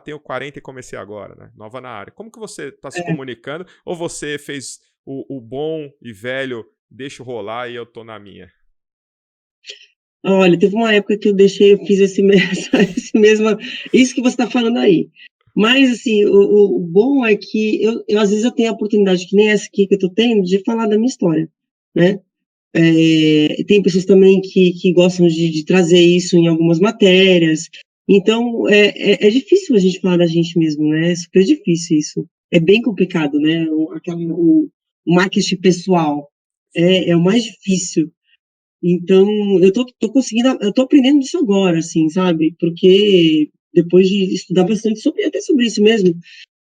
tenho 40 e comecei agora, né? Nova na área. Como que você está se comunicando? Ou você fez o bom e velho, deixa rolar e eu tô na minha? Olha, teve uma época que eu fiz esse mesmo, isso que você está falando aí. Mas, assim, o bom é que às vezes eu tenho a oportunidade, que nem essa aqui que eu tô tendo, de falar da minha história, né? Tem pessoas também que gostam de trazer isso em algumas matérias. Então, é difícil a gente falar da gente mesmo, né? É super difícil isso. É bem complicado, né? O marketing pessoal é o mais difícil. Então, eu tô conseguindo, eu tô aprendendo disso agora, assim, sabe? Porque depois de estudar bastante até sobre isso mesmo,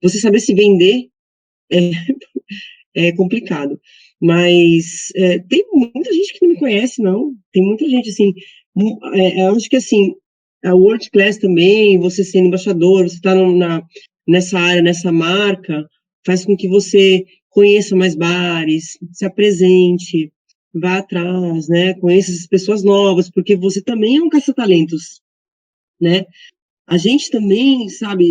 você saber se vender é, é complicado. Mas tem muita gente que não me conhece, não. Tem muita gente, assim, eu acho que, assim, a World Class também, você sendo embaixador, você está nessa área, nessa marca, faz com que você conheça mais bares, se apresente, vá atrás, né? Conheça essas pessoas novas, porque você também é um caça-talentos, né? A gente também, sabe,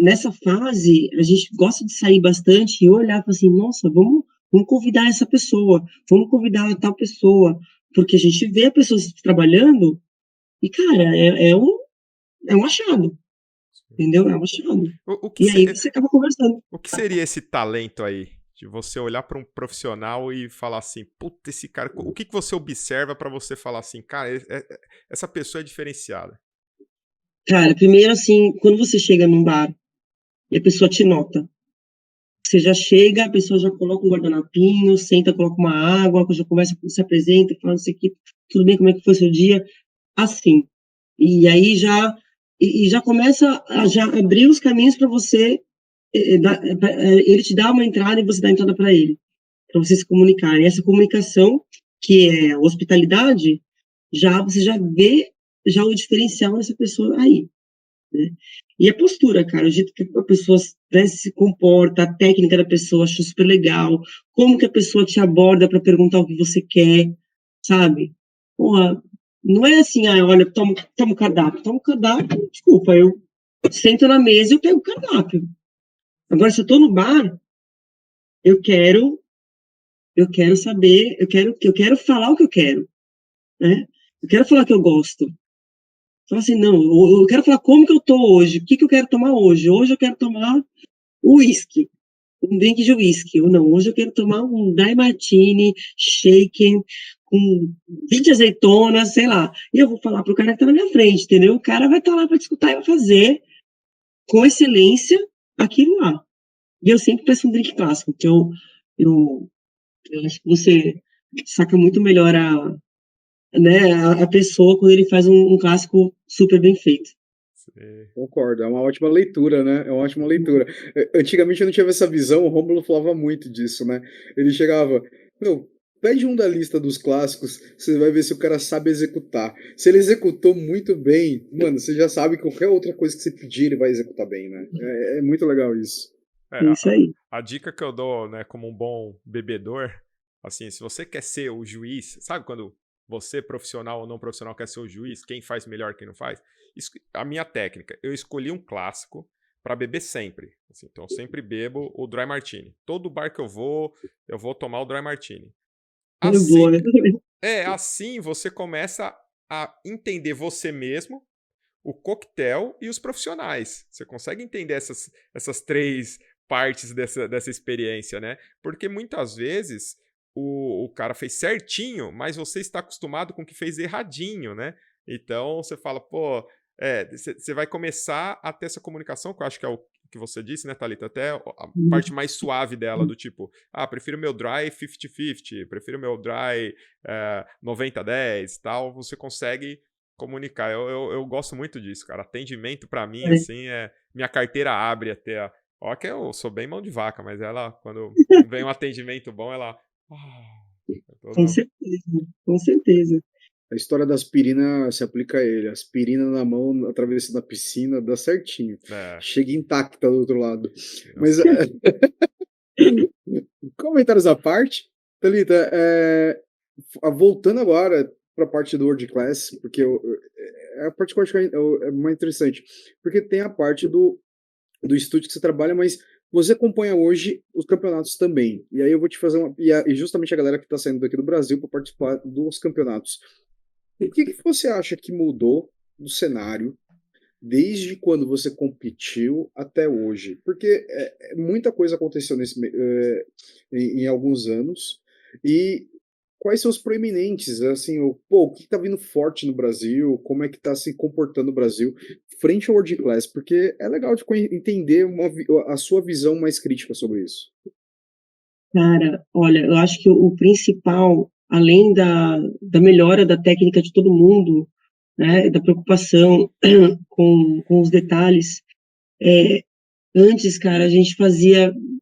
nessa fase, a gente gosta de sair bastante e olhar e falar assim, nossa, vamos convidar essa pessoa, vamos convidar a tal pessoa, porque a gente vê a pessoa trabalhando e, cara, é um achado, entendeu? É um achado. E aí você acaba conversando. O que seria esse talento aí? De você olhar para um profissional e falar assim, puta, esse cara... O que você observa para você falar assim, cara, essa pessoa é diferenciada? Cara, primeiro assim, quando você chega num bar e a pessoa te nota, você já chega, a pessoa já coloca um guardanapinho, senta, coloca uma água, já começa, se apresenta, fala isso aqui, tudo bem, como é que foi seu dia? Assim. E aí já começa a já abrir os caminhos para você, ele te dá uma entrada e você dá a entrada para ele, para vocês se comunicarem. Essa comunicação, que é a hospitalidade, você já vê já o diferencial dessa pessoa aí, né? E a postura, cara, o jeito que a pessoa, né, se comporta, a técnica da pessoa, acho super legal, como que a pessoa te aborda para perguntar o que você quer, sabe? Porra, não é assim, olha, toma o cardápio. Toma o cardápio, desculpa, eu sento na mesa e eu pego o cardápio. Agora, se eu tô no bar, eu quero saber, eu quero falar o que eu quero, né? Eu quero falar o que eu gosto. Fala assim, não, eu quero falar como que eu tô hoje, o que eu quero tomar hoje. Hoje eu quero tomar uísque, um drink de uísque. Ou não, hoje eu quero tomar um dry martini, shaken, com 20 azeitonas, sei lá. E eu vou falar pro cara que tá na minha frente, entendeu? O cara vai estar lá para te escutar e vai fazer com excelência aquilo lá. E eu sempre peço um drink clássico, porque eu acho que você saca muito melhor né, a pessoa quando ele faz um clássico super bem feito. Concordo, é uma ótima leitura, né? É uma ótima leitura. Antigamente eu não tinha essa visão, o Rômulo falava muito disso, né? Ele chegava, meu, pede um da lista dos clássicos, você vai ver se o cara sabe executar. Se ele executou muito bem, mano, você já sabe que qualquer outra coisa que você pedir, ele vai executar bem, né? É muito legal isso. Isso aí. A dica que eu dou, né, como um bom bebedor, assim, se você quer ser o juiz, sabe quando você, profissional ou não profissional, quer ser o juiz, quem faz melhor, quem não faz? A minha técnica, eu escolhi um clássico para beber sempre. Assim, então, eu sempre bebo o Dry Martini. Todo bar que eu vou tomar o Dry Martini. Assim, assim você começa a entender você mesmo, o coquetel e os profissionais. Você consegue entender essas três partes dessa experiência, né? Porque muitas vezes o cara fez certinho, mas você está acostumado com o que fez erradinho, né? Então você fala, pô, você vai começar a ter essa comunicação, que eu acho que é o que você disse, né, Thalita? Até a parte mais suave dela, do tipo, prefiro meu dry 50-50, prefiro meu dry 90-10 tal. Você consegue comunicar. Eu gosto muito disso, cara. Atendimento pra mim, assim, minha carteira abre até. Ó, que eu sou bem mão de vaca, mas ela, quando vem um atendimento bom, ela. Com certeza, com certeza. A história da aspirina se aplica a ele. Aspirina na mão, atravessando a piscina, dá certinho. Chega intacta do outro lado. Mas, comentários à parte, Thalita, voltando agora para a parte do World Class, porque a parte que eu acho que é mais interessante, porque tem a parte do estúdio que você trabalha, mas você acompanha hoje os campeonatos também. E aí eu vou te fazer e justamente a galera que está saindo daqui do Brasil para participar dos campeonatos. O que você acha que mudou no cenário desde quando você competiu até hoje? Porque muita coisa aconteceu em alguns anos. E quais são os proeminentes? Assim, o que está vindo forte no Brasil? Como é que está se comportando o Brasil frente ao World Class? Porque é legal de entender a sua visão mais crítica sobre isso. Cara, olha, eu acho que o principal, além da melhora da técnica de todo mundo, né, da preocupação com os detalhes, antes, cara, a gente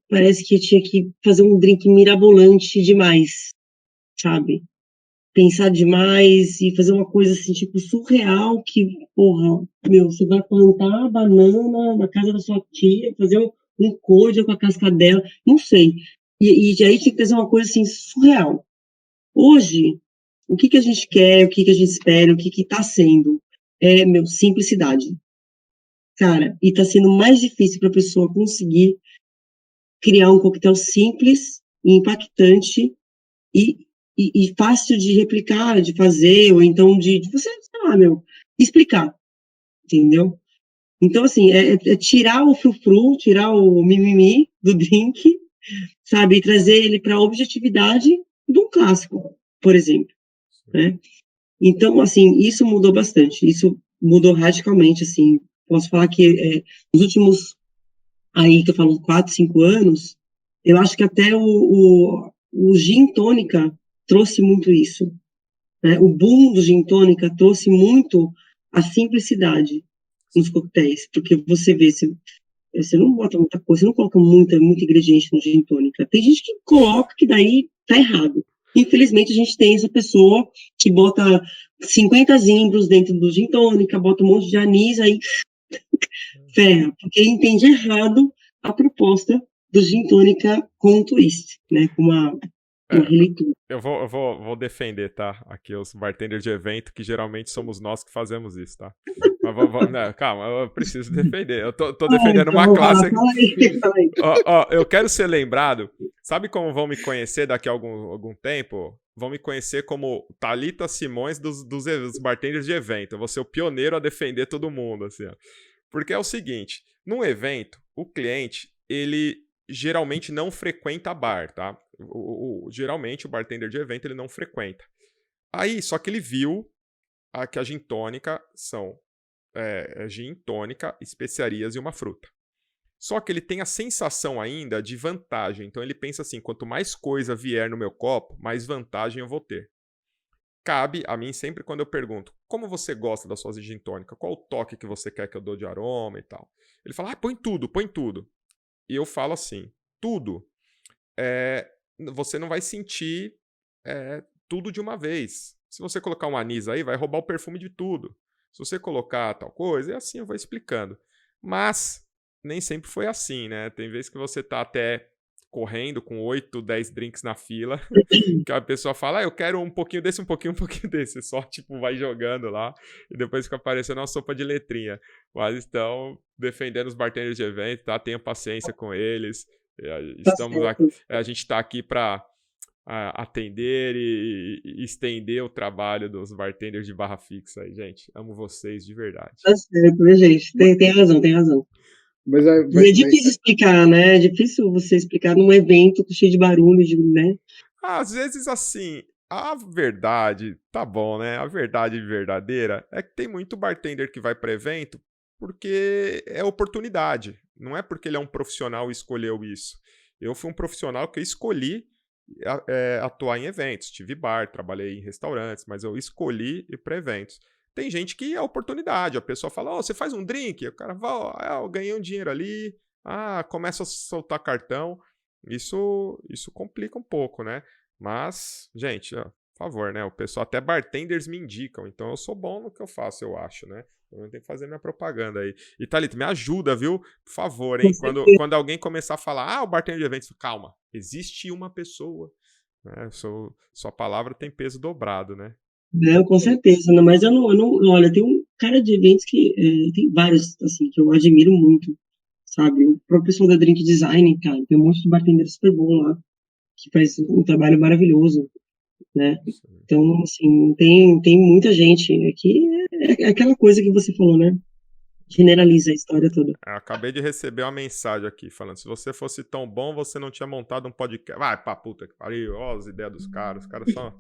parece que tinha que fazer um drink mirabolante demais, sabe? Pensar demais e fazer uma coisa assim, tipo, surreal, que, porra, meu, você vai plantar banana na casa da sua tia, fazer um cordial com a casca dela, não sei. E aí tinha que fazer uma coisa assim, surreal. Hoje, o que a gente quer, o que a gente espera, o que tá sendo? Simplicidade. Cara, e tá sendo mais difícil para a pessoa conseguir criar um coquetel simples e impactante e fácil de replicar, de fazer, ou então de você, sei lá, explicar, entendeu? Então, assim, é tirar o frufru, tirar o mimimi do drink, sabe, e trazer ele para a objetividade de um clássico, por exemplo, né? Então, assim, isso mudou bastante, isso mudou radicalmente, assim, posso falar que nos últimos, aí que eu falo, 4, 5 anos, eu acho que até o gin tônica trouxe muito isso, né? O boom do gin tônica trouxe muito a simplicidade nos coquetéis, porque você vê, você não bota muita coisa, você não coloca muito ingrediente no gin tônica. Tem gente que coloca que daí tá errado. Infelizmente, a gente tem essa pessoa que bota 50 zimbros dentro do gin tônica, bota um monte de anis, aí ferra, porque ele entende errado a proposta do gin tônica com um twist, né, com uma releitura. Eu vou defender, tá? Aqui os bartenders de evento, que geralmente somos nós que fazemos isso, tá? Mas não, calma, eu preciso defender. Eu tô defendendo uma classe aqui. Fala aí. Eu quero ser lembrado. Sabe como vão me conhecer daqui a algum tempo? Vão me conhecer como Thalita Simões dos bartenders de evento. Eu vou ser o pioneiro a defender todo mundo, assim, ó. Porque é o seguinte, num evento, o cliente, ele geralmente não frequenta bar, tá? Geralmente o bartender de evento ele não frequenta. Aí, só que ele viu que a gin tônica são gin tônica, especiarias e uma fruta. Só que ele tem a sensação ainda de vantagem. Então ele pensa assim, quanto mais coisa vier no meu copo, mais vantagem eu vou ter. Cabe a mim sempre quando eu pergunto, como você gosta da sua gin tônica? Qual o toque que você quer que eu dou de aroma e tal? Ele fala, põe tudo, põe tudo. E eu falo assim, tudo, você não vai sentir tudo de uma vez. Se você colocar um anis aí, vai roubar o perfume de tudo. Se você colocar tal coisa, é assim, eu vou explicando. Mas nem sempre foi assim, né? Tem vezes que você tá até correndo com 8, 10 drinks na fila, que a pessoa fala, eu quero um pouquinho desse, um pouquinho desse. Só, tipo, vai jogando lá e depois fica aparecendo uma sopa de letrinha. Mas estão defendendo os bartenders de evento, tá? Tenha paciência com eles. A gente tá aqui para atender e estender o trabalho dos bartenders de barra fixa aí, gente. Amo vocês de verdade. Tá certo, né, gente? Tem razão, tem razão. Mas é difícil explicar, né? É difícil você explicar num evento cheio de barulho, né? Às vezes, assim, a verdade, tá bom, né? A verdade verdadeira é que tem muito bartender que vai para evento porque é oportunidade. Não é porque ele é um profissional e escolheu isso. Eu fui um profissional que eu escolhi atuar em eventos. Tive bar, trabalhei em restaurantes, mas eu escolhi ir para eventos. tem gente que é oportunidade. A pessoa fala, você faz um drink? O cara vai, eu ganhei um dinheiro ali, começa a soltar cartão. Isso complica um pouco, né? Mas, gente, por favor, né? O pessoal, até bartenders me indicam, então eu sou bom no que eu faço, eu acho, né? Eu tenho que fazer minha propaganda aí. E Thalita, me ajuda, viu? Por favor, hein? Quando alguém começar a falar, o bartender de eventos, calma, existe uma pessoa, né? Sua palavra tem peso dobrado, né? Não, com certeza, não, mas eu não, olha, tem um cara de eventos que, tem vários, assim, que eu admiro muito, sabe? O próprio pessoal da Drink Design, cara, tem um monte de bartender super bom lá, que faz um trabalho maravilhoso, né? Então, assim, tem muita gente aqui, é aquela coisa que você falou, né? Generaliza a história toda. Acabei de receber uma mensagem aqui falando: se você fosse tão bom, você não tinha montado um podcast. Vai pra puta que pariu, ó as ideias dos caras. Os caras só.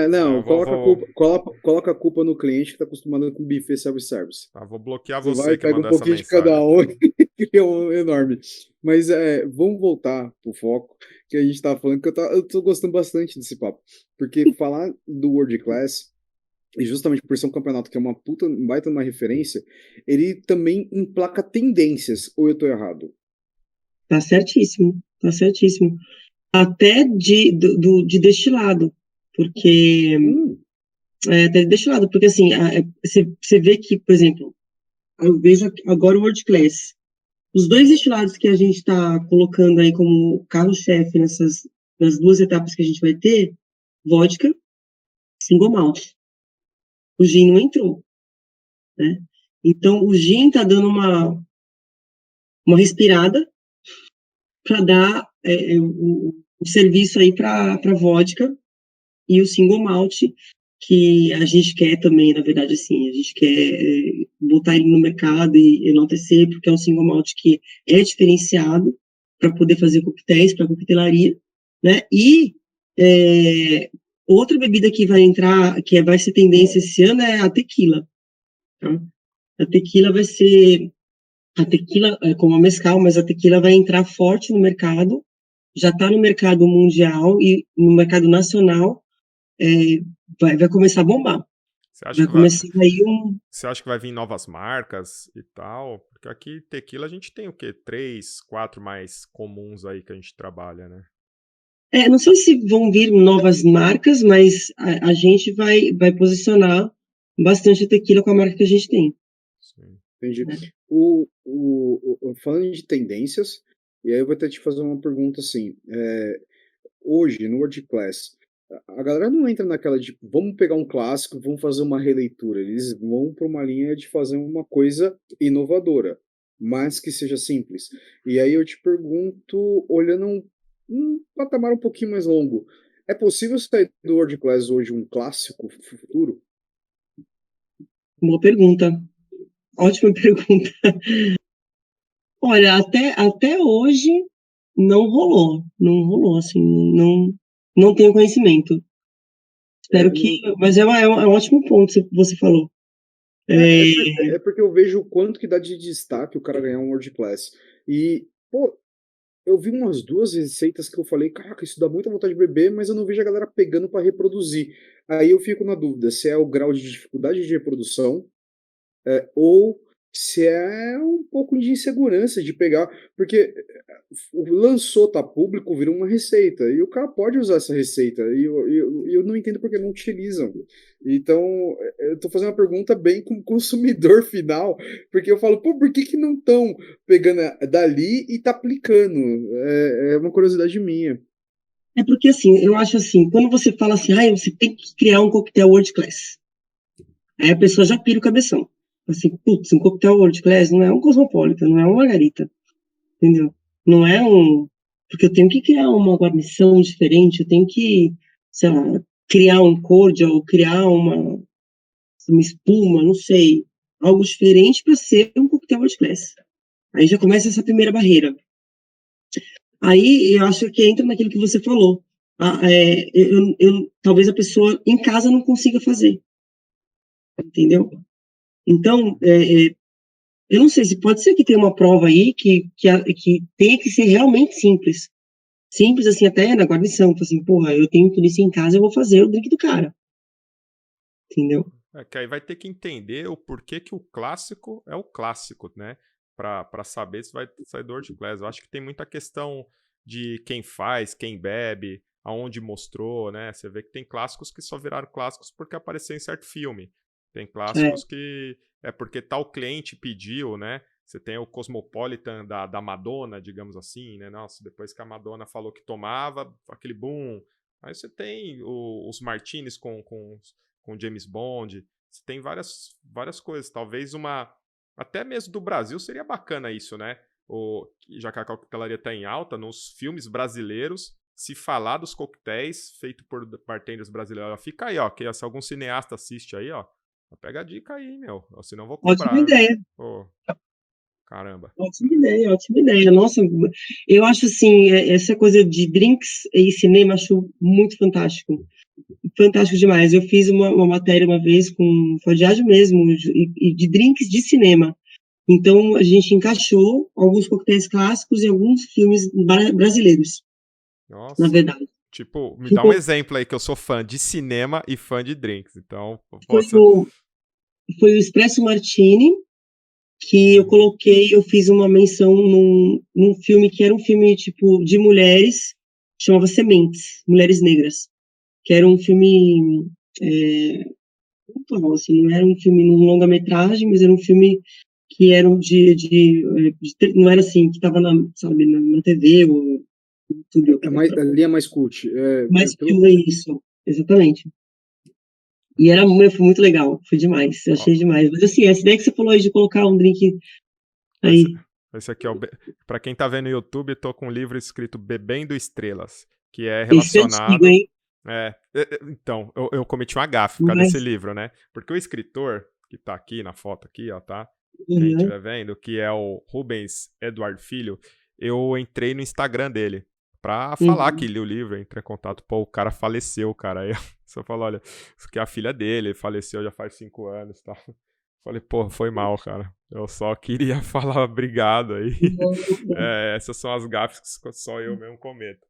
Não, coloca a culpa no cliente que tá acostumado com buffet self-service. Vou bloquear Você você vai, que pega mandou um pouquinho essa de cada mensagem. um e cria um enorme. Mas vamos voltar pro foco que a gente tava falando, que eu tô gostando bastante desse papo. Porque falar do World Class, e justamente por ser um campeonato que é uma baita uma referência, ele também emplaca tendências, ou eu tô errado? Tá certíssimo, tá certíssimo. Até de destilado, porque até de destilado, porque assim, você vê que, por exemplo, eu vejo agora o World Class. Os dois destilados que a gente está colocando aí como carro-chefe nas duas etapas que a gente vai ter, vodka, single malt. O gin não entrou, né? Então, o gin está dando uma respirada para dar o serviço aí para vodka e o single malt, que a gente quer também, na verdade, assim, a gente quer botar ele no mercado e enaltecer, porque é um single malt que é diferenciado para poder fazer coquetéis, para coquetelaria, né? E outra bebida que vai entrar, que vai ser tendência esse ano, é a tequila. Tá? A tequila vai ser como a mezcal, mas a tequila vai entrar forte no mercado, já está no mercado mundial e no mercado nacional vai começar a bombar. Vai começar aí Você acha que vai vir novas marcas e tal? Porque aqui tequila a gente tem o quê? 3, 4 mais comuns aí que a gente trabalha, né? Não sei se vão vir novas marcas, mas a gente vai posicionar bastante a tequila com a marca que a gente tem. Sim. Entendi. Falando de tendências, e aí eu vou até te fazer uma pergunta assim. Hoje, no World Class, a galera não entra naquela de vamos pegar um clássico, vamos fazer uma releitura. Eles vão para uma linha de fazer uma coisa inovadora, mas que seja simples. E aí eu te pergunto, olhando um patamar um pouquinho mais longo, é possível sair do World Class hoje um clássico futuro? Boa pergunta. Ótima pergunta. Olha, até hoje não rolou, assim, não tenho conhecimento. Espero que, mas é um ótimo ponto que você falou. É porque eu vejo o quanto que dá de destaque o cara ganhar um World Class. E, pô, eu vi umas 2 receitas que eu falei, caraca, isso dá muita vontade de beber, mas eu não vejo a galera pegando para reproduzir. Aí eu fico na dúvida se é o grau de dificuldade de reprodução, ou se é um pouco de insegurança de pegar, porque lançou, tá público, virou uma receita, e o cara pode usar essa receita, e eu não entendo porque não utilizam. Então, eu tô fazendo uma pergunta bem como consumidor final, porque eu falo, pô, por que não estão pegando dali e tá aplicando? É uma curiosidade minha. É porque, assim, eu acho assim, quando você fala assim, você tem que criar um coquetel world class, aí a pessoa já pira o cabeção. Assim, putz, um coquetel world class não é um Cosmopolitan, não é uma Margarita, entendeu? Não é porque eu tenho que criar uma guarnição diferente, eu tenho que, sei lá, criar um cordial, criar uma espuma, não sei, algo diferente para ser um coquetel world class. Aí já começa essa primeira barreira. Aí eu acho que entra naquilo que você falou. Talvez a pessoa em casa não consiga fazer, entendeu? Então, eu não sei se pode ser que tenha uma prova aí que tenha que ser realmente simples. Simples, assim, até na guarnição. Assim, porra, eu tenho tudo isso em casa, eu vou fazer o drink do cara. Entendeu? É que aí vai ter que entender o porquê que o clássico é o clássico, né? Pra saber se vai sair do World Class. Eu acho que tem muita questão de quem faz, quem bebe, aonde mostrou, né? Você vê que tem clássicos que só viraram clássicos porque apareceu em certo filme. Tem É, clássicos que é porque tal cliente pediu, né? Você tem o Cosmopolitan da Madonna, digamos assim, né? Nossa, depois que a Madonna falou que tomava, aquele boom. Aí você tem os Martinis com James Bond. Você tem várias coisas. Talvez uma. Até mesmo do Brasil seria bacana isso, né? Já que a coquetelaria tá em alta, nos filmes brasileiros, se falar dos coquetéis feitos por bartenders brasileiros. Fica aí, ó. Que se algum cineasta assiste aí, ó. Pega a dica aí, meu. Senão eu vou ótima cobrar, viu? ideia. Pô, caramba. Ótima ideia, ótima ideia. Nossa, eu acho assim, essa coisa de drinks e cinema, acho muito fantástico. Fantástico demais. Eu fiz uma matéria uma vez com Fodiage mesmo, de drinks de cinema. Então, a gente encaixou alguns coquetéis clássicos e alguns filmes brasileiros, na Nossa. verdade. Tipo, me dá um Então, exemplo aí que eu sou fã de cinema e fã de drinks. Então, foi posso. o, foi o Espresso Martini, que eu fiz uma menção num filme que era um filme, tipo, de mulheres, chamava Sementes, Mulheres Negras, que era um filme, assim, não era um filme num longa-metragem, mas era um filme que era não era assim, que estava sabe, na TV ou tudo. Ali é mais cult. Mas que é isso, exatamente. E foi muito legal, foi demais, eu Ó, achei demais. Mas assim, essa ideia que você falou aí de colocar um drink esse, aí, esse aqui é Pra quem tá vendo no YouTube, tô com um livro escrito Bebendo Estrelas, que é esse é antigo, relacionado. hein? Então, eu cometi uma gafe por causa desse Mas, livro, né? Porque o escritor, que tá aqui na foto aqui, ó, tá? Quem uhum, estiver vendo, que é o Rubens Eduardo Filho, eu entrei no Instagram dele pra falar que uhum. li o livro, entrei em contato. Pô, o cara faleceu, cara. Aí eu só falou, olha, isso aqui é a filha dele, faleceu já faz 5 anos e tal. Falei, pô, foi mal, cara. Eu só queria falar obrigado aí. Nossa, Essas são as gafes que só eu mesmo cometo.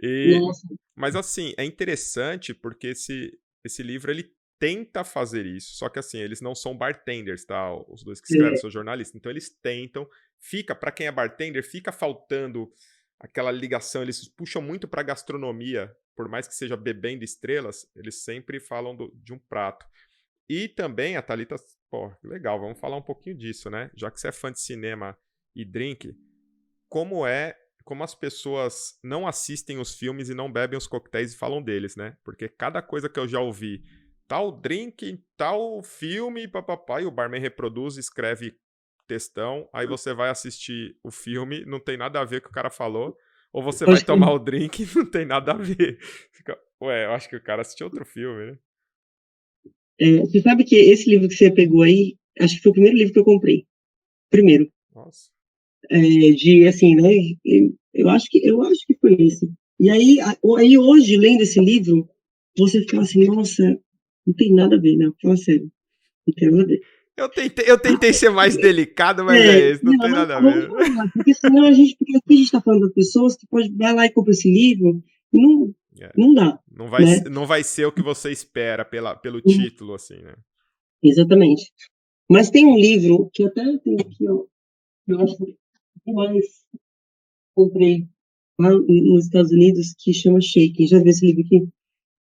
E, nossa, mas assim, é interessante porque esse livro ele tenta fazer isso. Só que assim, eles não são bartenders, tá? Os dois que escrevem é, são jornalistas. Então eles tentam. Para quem é bartender, fica faltando aquela ligação. Eles puxam muito pra gastronomia. Por mais que seja bebendo estrelas, eles sempre falam de um prato. E também a Thalita, pô, legal, vamos falar um pouquinho disso, né? Já que você é fã de cinema e drink, como as pessoas não assistem os filmes e não bebem os coquetéis e falam deles, né? Porque cada coisa que eu já ouvi, tal drink, tal filme, papapá, e o barman reproduz, escreve textão, aí você vai assistir o filme, não tem nada a ver com o que o cara falou, ou você vai acho tomar que, o drink e não tem nada a ver. Ué, eu acho que o cara assistiu outro filme, né? você sabe que esse livro que você pegou aí, acho que foi o primeiro livro que eu comprei. Primeiro. Nossa. Assim, né? Eu acho que foi esse. E aí hoje, lendo esse livro, você fica assim, nossa, não tem nada a ver, né? Fala sério, não tem nada a ver. Eu tentei ser mais delicado, mas é esse, não Não, tem mas nada a vamos ver. falar, porque senão porque aqui a gente está falando de pessoas que pode vai lá e compra esse livro e É, não dá, não vai, né? não vai ser o que você espera pelo título, assim, né? Exatamente. Mas tem um livro que até eu tenho aqui, ó, eu acho que demais, comprei lá nos Estados Unidos, que chama Shaking. Já viu esse livro aqui?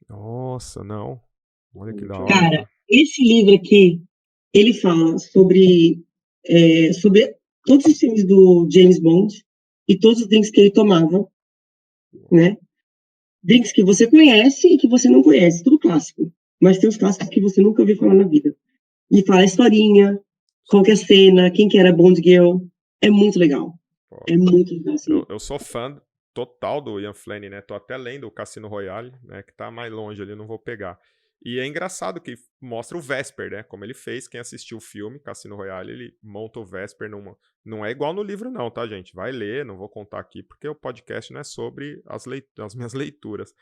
Nossa, não. Olha que da hora, Cara, cara. esse livro aqui, ele fala sobre todos os filmes do James Bond e todos os drinks que ele tomava, né? Drinks que você conhece e que você não conhece, tudo clássico. Mas tem os clássicos que você nunca ouviu falar na vida. E fala a historinha, qual que é a cena, quem que era a Bond Girl. É muito legal. Pô, É muito legal esse eu, livro. eu sou fã total do Ian Fleming, né? Tô até lendo o Cassino Royale, né? Que tá mais longe ali, não vou pegar. E é engraçado que mostra o Vesper, né? Como ele fez. Quem assistiu o filme, Cassino Royale, ele monta o Vesper numa. Não é igual no livro, não, tá, gente? Vai ler, não vou contar aqui, porque o podcast não é sobre as minhas leituras.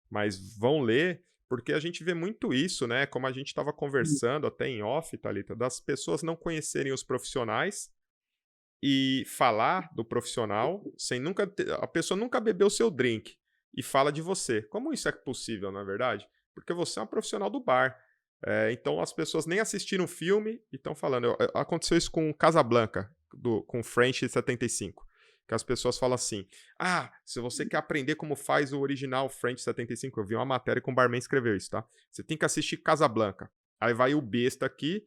Mas vão ler, porque a gente vê muito isso, né? Como a gente estava conversando até em off, Thalita, das pessoas não conhecerem os profissionais e falar do profissional sem nunca a pessoa nunca bebeu seu drink e fala de você. Como isso é possível, na verdade? Porque você é um profissional do bar. Então as pessoas nem assistiram o filme e estão falando. Aconteceu isso com Casablanca, com French 75. Que as pessoas falam assim: se você quer aprender como faz o original French 75, eu vi uma matéria que um barman escreveu isso, tá? Você tem que assistir Casablanca. Aí vai o besta aqui,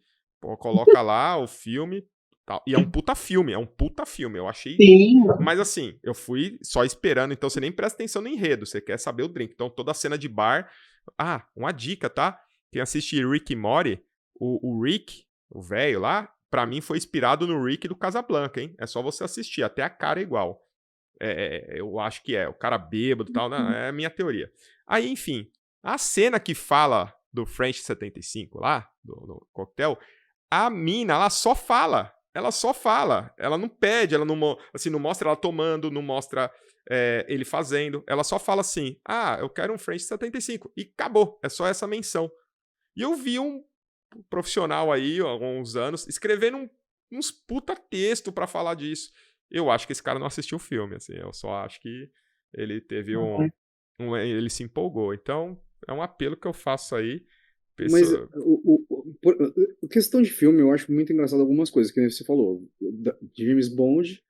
coloca lá o filme, tal. E é um puta filme, eu achei. Sim. Mas assim, eu fui só esperando, então você nem presta atenção no enredo, você quer saber o drink. Então toda a cena de bar. Uma dica, tá? Quem assiste Rick e Morty, o Rick, o velho lá, pra mim foi inspirado no Rick do Casablanca, hein? É só você assistir, até a cara é igual. Eu acho que o cara bêbado e tal, né? É a minha teoria. Aí, enfim, a cena que fala do French 75 lá, do coquetel, a mina, ela só fala. Ela não pede, ela não, assim, não mostra ela tomando, não mostra ele fazendo. Ela só fala assim, eu quero um French 75. E acabou, é só essa menção. E eu vi um profissional aí, há alguns anos, escrevendo uns puta texto pra falar disso. Eu acho que esse cara não assistiu o filme, assim. Eu só acho que ele teve ele se empolgou. Então, é um apelo que eu faço aí. Mas questão de filme, eu acho muito engraçado algumas coisas, que você falou. James Bond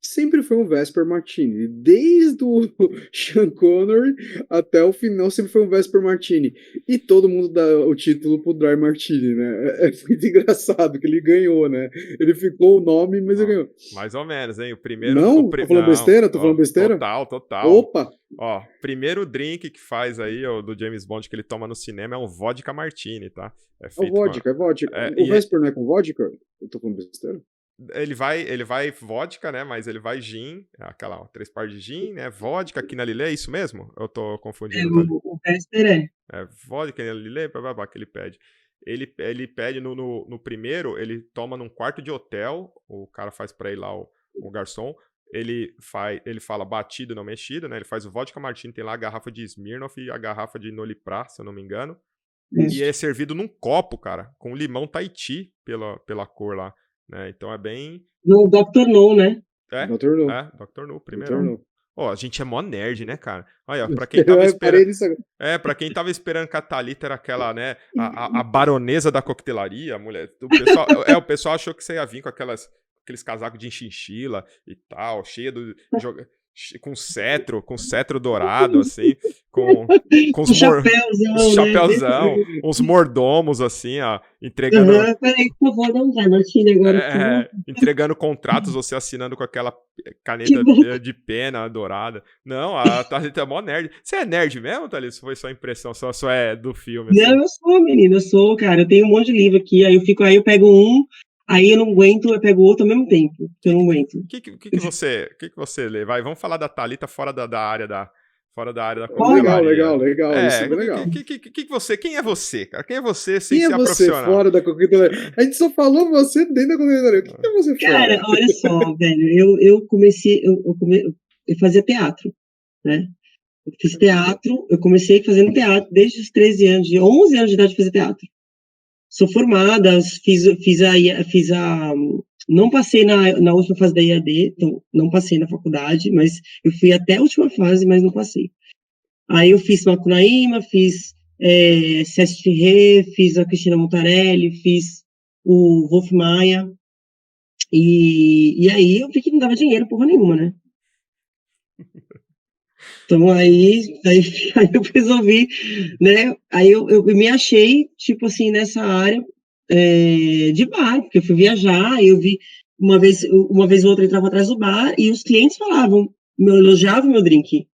sempre foi um Vesper Martini. Desde o Sean Connery até o final, sempre foi um Vesper Martini. E todo mundo dá o título pro Dry Martini, né? É muito engraçado que ele ganhou, né? Ele ficou o nome, mas ele ganhou. Mais ou menos, hein? O primeiro. Não? Tô falando besteira? Tô falando besteira? Total. Opa! Primeiro drink que faz aí, do James Bond, que ele toma no cinema, é um vodka martini, tá? É vodka. O Vesper não é com vodka? Eu tô falando besteira? Ele vai vodka, né? Mas ele vai gin, 3 par de gin, né? Vodka, quina lilê, é isso mesmo? Eu tô confundindo. O Vesper vodka, quina lilê, babá, que ele pede. Ele pede no primeiro, ele toma num quarto de hotel, o cara faz pra ele lá, o garçom, ele fala batido, não mexido, né? Ele faz o vodka martini, tem lá a garrafa de Smirnoff e a garrafa de Noliprá, se eu não me engano. Isso. E é servido num copo, cara, com limão Tahiti pela cor lá. Né? Então é bem. No Dr. No, né? Dr. No. Dr. No, primeiro. A gente é mó nerd, né, cara? Olha, pra quem pra quem tava esperando que a Thalita era aquela, né, a baronesa da coquetelaria, a mulher. O pessoal achou que você ia vir com aqueles casacos de chinchila e tal, cheio com cetro dourado, assim, com os chapéuzão, uns mordomos, assim, ó, entregando. Peraí, por favor, não vai, Martini, agora. Entregando contratos, você assinando com aquela caneta de pena dourada. Não, a Thalita é mó nerd. Você é nerd mesmo, Thalita? Foi só impressão, só é do filme? Assim? Não, eu sou, menino, cara. Eu tenho um monte de livro aqui, aí eu pego um. Aí eu não aguento, eu pego outro ao mesmo tempo. Eu não aguento. O que você lê? Vai, vamos falar da Thalita fora da área da Legal. Isso é bem legal. Quem é você, cara? Quem é você sem ser profissional? Fora da coquetelaria? A gente só falou você dentro da coquetelaria. O que é você fora? Cara, olha só, velho. Eu comecei, eu fazia teatro, né? Eu fiz teatro, eu comecei fazendo teatro desde os 13 anos, de 11 anos de idade de fazer teatro. Sou formada, não passei na última fase da IAD, então não passei na faculdade, mas eu fui até a última fase, mas não passei. Aí eu fiz Macunaíma, fiz César Ferrer, fiz a Cristina Montarelli, fiz o Wolf Maia, e aí eu vi que não dava dinheiro porra nenhuma, né? Então aí eu resolvi, né? Aí eu me achei, tipo assim, nessa área de bar, porque eu fui viajar, eu vi uma vez ou outra eu entrava atrás do bar e os clientes elogiavam meu drink.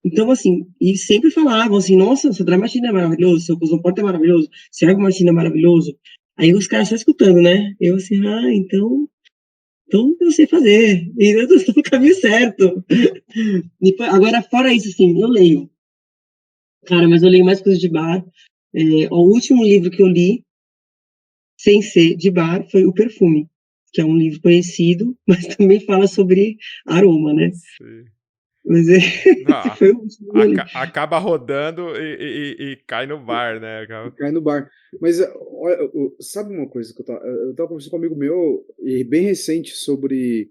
Então, assim, e sempre falavam assim, nossa, seu Dry Martini é maravilhoso, seu Cosmo Porter é maravilhoso, seu Ergo Martini é maravilhoso. Aí os caras só escutando, né? Eu assim, então eu sei fazer, e eu tô no caminho certo. Agora, fora isso, assim, eu leio. Cara, mas eu leio mais coisas de bar. O último livro que eu li, sem ser de bar, foi O Perfume, que é um livro conhecido, mas também fala sobre aroma, né? Sim. Mas foi o último. Acaba rodando e cai no bar, né? Cai no bar. Mas olha, sabe uma coisa que eu tava conversando com um amigo meu, e bem recente, sobre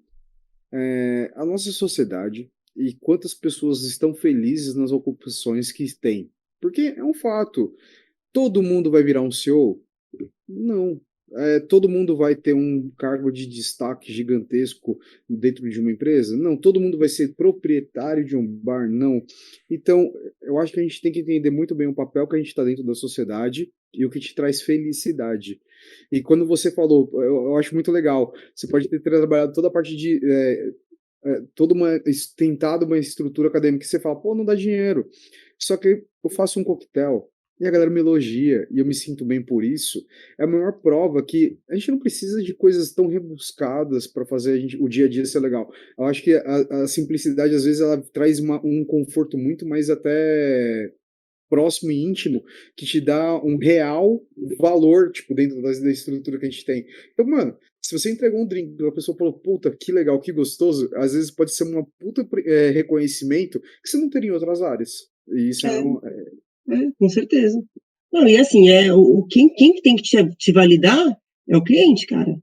a nossa sociedade e quantas pessoas estão felizes nas ocupações que têm. Porque é um fato. todo mundo vai virar um CEO? Não. Todo mundo vai ter um cargo de destaque gigantesco dentro de uma empresa? Não. Todo mundo vai ser proprietário de um bar? Não. Então, eu acho que a gente tem que entender muito bem o papel que a gente está dentro da sociedade e o que te traz felicidade. E quando você falou, eu acho muito legal, você pode ter trabalhado toda a parte de tentado uma estrutura acadêmica que você fala, pô, não dá dinheiro. Só que eu faço um coquetel e a galera me elogia e eu me sinto bem por isso. É a maior prova que a gente não precisa de coisas tão rebuscadas para fazer o dia a dia ser legal. Eu acho que a simplicidade, às vezes, ela traz um conforto muito mais até próximo e íntimo, que te dá um real valor, tipo, dentro da estrutura que a gente tem. Então, mano, se você entregou um drink e a pessoa falou, puta, que legal, que gostoso, às vezes pode ser uma puta reconhecimento que você não teria em outras áreas. E isso É, com certeza. Não, e assim, quem tem que te validar é o cliente, cara.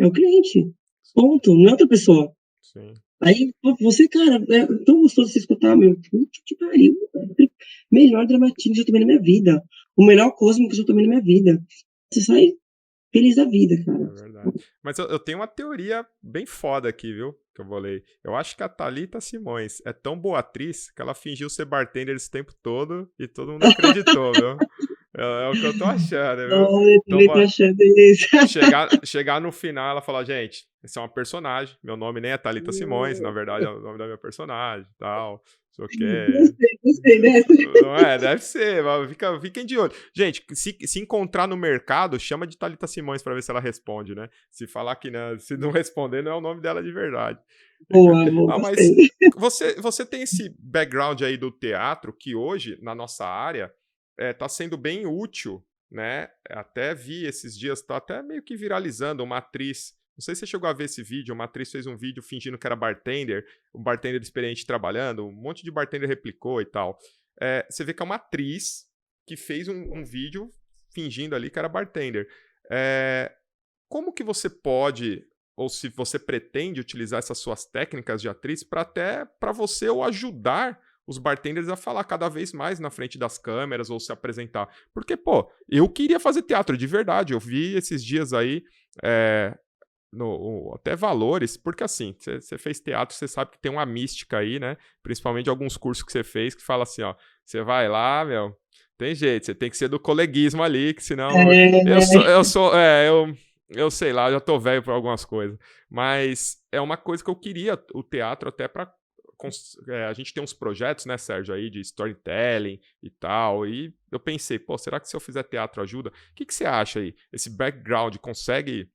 É o cliente. Ponto. Não é outra pessoa. Sim. Aí, pô, você, cara, é tão gostoso você escutar, meu. Puta que pariu. Melhor dramatismo que eu já tomei na minha vida. O melhor Cosmo que eu já tomei na minha vida. Você sai feliz da vida, cara. É verdade. Mas eu tenho uma teoria bem foda aqui, viu? Que eu vou ler. Eu acho que a Thalita Simões é tão boa atriz que ela fingiu ser bartender esse tempo todo e todo mundo acreditou, viu? É o que eu tô achando, viu? Oh, eu Então, também tô achando isso. chegar no final, ela falar, gente, esse é uma personagem. Meu nome nem é Thalita Simões, na verdade é o nome da minha personagem e tal. Sei o quê. Gostei dessa. Não é? Deve ser, mas fiquem de olho. Gente, se encontrar no mercado, chama de Thalita Simões pra ver se ela responde, né? Se falar que não, se não responder, não é o nome dela de verdade. Boa, boa, Ah, mas gostei. você tem esse background aí do teatro que hoje, na nossa área, tá sendo bem útil, né? Até vi esses dias, tá até meio que viralizando uma atriz. Não sei se você chegou a ver esse vídeo, uma atriz fez um vídeo fingindo que era bartender, um bartender experiente trabalhando, um monte de bartender replicou e tal. Você vê que é uma atriz que fez um vídeo fingindo ali que era bartender. Como que você pode, ou se você pretende utilizar essas suas técnicas de atriz para você ou ajudar os bartenders a falar cada vez mais na frente das câmeras ou se apresentar? Porque, pô, eu queria fazer teatro de verdade. Eu vi esses dias aí até valores, porque assim, você fez teatro, você sabe que tem uma mística aí, né? Principalmente alguns cursos que você fez que fala assim, ó, você vai lá, meu, tem jeito, você tem que ser do coleguismo ali, que senão eu sei lá, já tô velho para algumas coisas, mas é uma coisa que eu queria o teatro até para a gente tem uns projetos, né, Sérgio, aí de storytelling e tal, e eu pensei, pô, será que se eu fizer teatro ajuda? O que você acha aí? Esse background consegue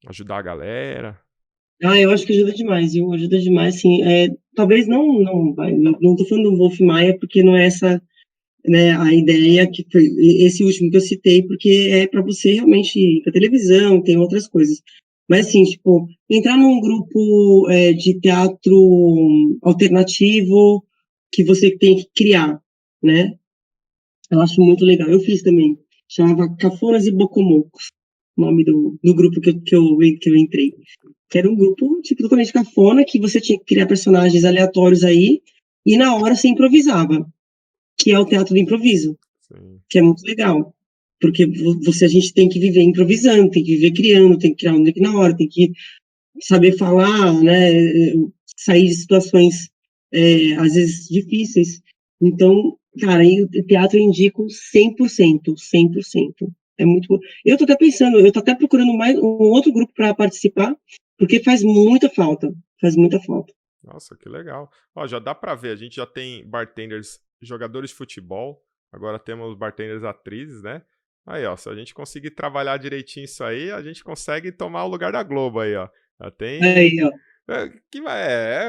ajudar a galera? Eu acho que ajuda demais, viu? Ajuda demais, sim. Talvez não tô falando do Wolf Maia, porque não é essa, né, a ideia que foi esse último que eu citei, porque é para você realmente ir pra televisão, tem outras coisas. Mas, assim, tipo, entrar num grupo de teatro alternativo que você tem que criar, né? Eu acho muito legal. Eu fiz também. Chamava Cafonas e Bocomocos, o nome do grupo que eu entrei. Que era um grupo, tipo, totalmente cafona, que você tinha que criar personagens aleatórios aí, e na hora você improvisava, que é o teatro do improviso, Sim. que é muito legal. Porque a gente tem que viver improvisando, tem que viver criando, tem que criar um drink na hora, tem que saber falar, né, sair de situações, às vezes, difíceis. Então, cara, aí o teatro eu indico 100%, 100%. É muito bom. Eu tô até pensando, eu tô até procurando mais um outro grupo para participar, porque faz muita falta, faz muita falta. Nossa, que legal. Ó, já dá pra ver, a gente já tem bartenders, jogadores de futebol, agora temos bartenders atrizes, né? Aí, ó, se a gente conseguir trabalhar direitinho isso aí, a gente consegue tomar o lugar da Globo aí, ó. Já tem. Aí, ó.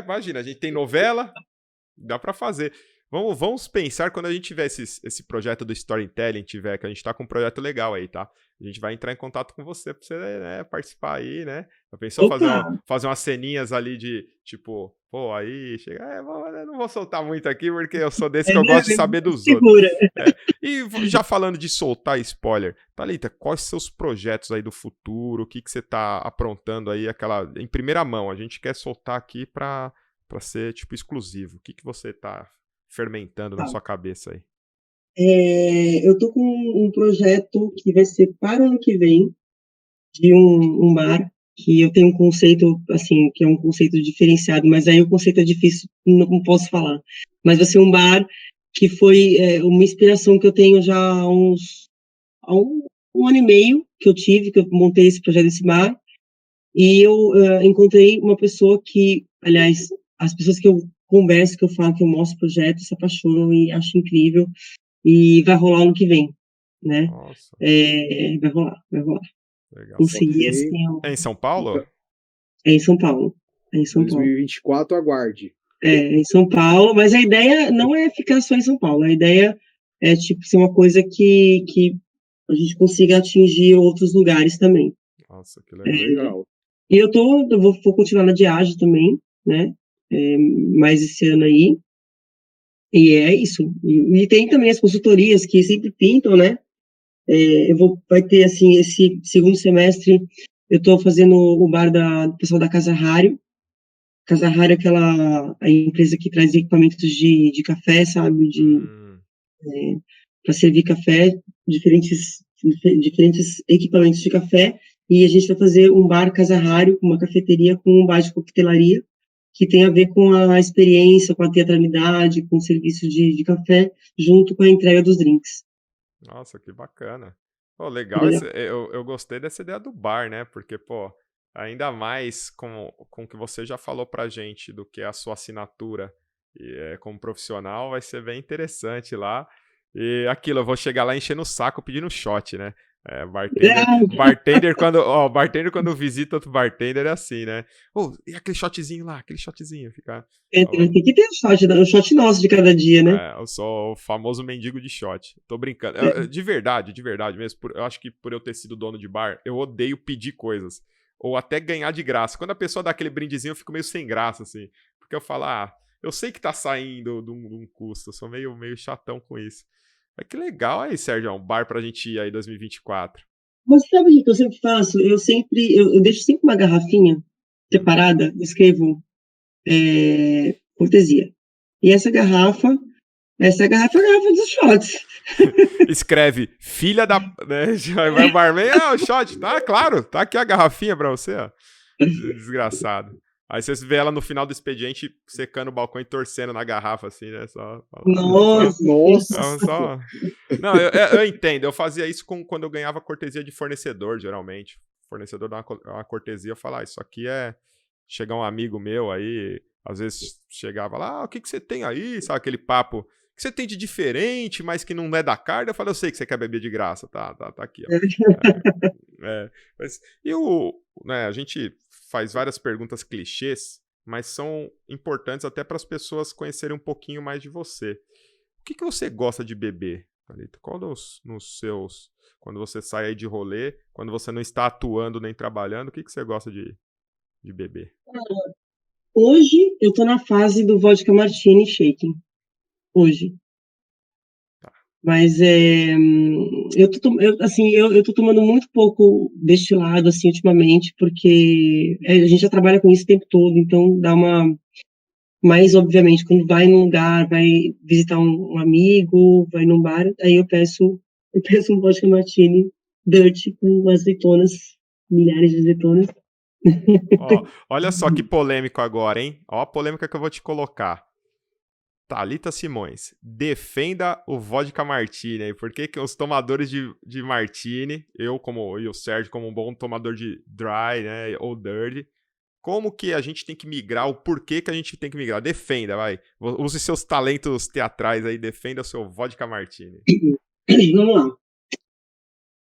Imagina, a gente tem novela, dá pra fazer. Vamos pensar quando a gente tiver esse projeto do storytelling, que a gente tá com um projeto legal aí, tá? A gente vai entrar em contato com você pra você, né, participar aí, né? Já pensou Opa! fazer umas ceninhas ali de, tipo, pô, aí chega, eu não vou soltar muito aqui porque eu sou desse que eu gosto de saber dos outros. Segura. E já falando de soltar spoiler, Thalita, quais seus projetos aí do futuro? O que você tá aprontando aí, em primeira mão? A gente quer soltar aqui pra ser, tipo, exclusivo. O que você tá fermentando na Tá. sua cabeça aí? Eu tô com um projeto que vai ser para o ano que vem, de um bar, que eu tenho um conceito, assim, que é um conceito diferenciado, mas aí o conceito é difícil, não posso falar. Mas vai ser um bar que foi uma inspiração que eu tenho já há um ano e meio que eu tive, que eu montei esse projeto desse bar, e eu encontrei uma pessoa que, aliás, as pessoas que eu converso, que eu falo, que eu mostro o projeto, se apaixonam e acham incrível, e vai rolar ano que vem, né? Nossa, Vai rolar. legal. Consegui, Ok. assim, É em São Paulo? Então, é em São Paulo. É em São Paulo. 2024, aguarde. É em São Paulo, mas a ideia não é ficar só em São Paulo. A ideia é, tipo, ser uma coisa que a gente consiga atingir outros lugares também. Nossa, que É, legal. Legal. e eu vou continuar na Diage também, né? Mais esse ano aí. E é isso. E tem também as consultorias que sempre pintam, né? Vai ter, assim, esse segundo semestre, eu estou fazendo o bar do pessoal da Casa Rário. Casa Rário é a empresa que traz equipamentos de café, sabe? Hum, Para servir café, diferentes equipamentos de café. E a gente vai fazer um bar Casa Rário, uma cafeteria com um bar de coquetelaria, que tem a ver com a experiência, com a teatralidade, com o serviço de café, junto com a entrega dos drinks. nossa, que bacana. Pô, É legal, legal. eu gostei dessa ideia do bar, né? Porque, pô, ainda mais com o que você já falou pra gente do que é a sua assinatura como profissional, vai ser bem interessante lá. E aquilo, eu vou chegar lá enchendo o saco pedindo shot, né? Bartender quando visita outro bartender é assim, né? E aquele shotzinho lá, aquele shotzinho, ficar. Tem que ter o shot nosso de cada dia, né? Eu sou o famoso mendigo de shot. Tô brincando. É. De verdade mesmo. Eu acho que por eu ter sido dono de bar, eu odeio pedir coisas. Ou até ganhar de graça. Quando a pessoa dá aquele brindezinho, eu fico meio sem graça, assim. Porque eu falo, eu sei que tá saindo de um custo. Eu sou meio chatão com isso. Mas que legal aí, Sérgio. Um bar pra gente ir aí em 2024. Mas sabe o que eu sempre faço? Eu deixo sempre uma garrafinha separada, escrevo cortesia. E essa garrafa é a garrafa dos shots. Escreve, filha da. Né? Vai o barman, o shot. Tá, claro. Tá aqui a garrafinha pra você, ó. Desgraçado. Aí você vê ela no final do expediente secando o balcão e torcendo na garrafa, assim, né? Nossa, Nossa. Não, eu entendo. Eu fazia isso quando eu ganhava cortesia de fornecedor, geralmente. O fornecedor dá uma cortesia, eu falava, isso aqui é. Chegar um amigo meu aí, às vezes chegava lá, o que você tem aí? Sabe aquele papo? O que você tem de diferente, mas que não é da carne? Eu falei, eu sei que você quer beber de graça. Tá aqui, ó. A gente faz várias perguntas clichês, mas são importantes até para as pessoas conhecerem um pouquinho mais de você. O que você gosta de beber, Thalita? Qual nos seus... Quando você sai aí de rolê, quando você não está atuando nem trabalhando, o que você gosta de beber? hoje eu tô na fase do vodka martini shaking. Hoje. Tá. Mas eu tô tomando muito pouco destilado, assim, ultimamente, porque a gente já trabalha com isso o tempo todo, então dá uma. Mas, obviamente, quando vai num lugar, vai visitar um amigo, vai num bar, aí eu peço um vodka martini dirty com azeitonas, milhares de azeitonas. Olha só que polêmico agora, hein? Ó a polêmica que eu vou te colocar. Thalita Simões, defenda o vodka martini aí. Por que os tomadores de martini, e o Sérgio como um bom tomador de dry, né, ou dirty, como que a gente tem que migrar, o porquê que a gente tem que migrar? Defenda, vai. Use seus talentos teatrais aí, defenda o seu vodka martini. Vamos lá.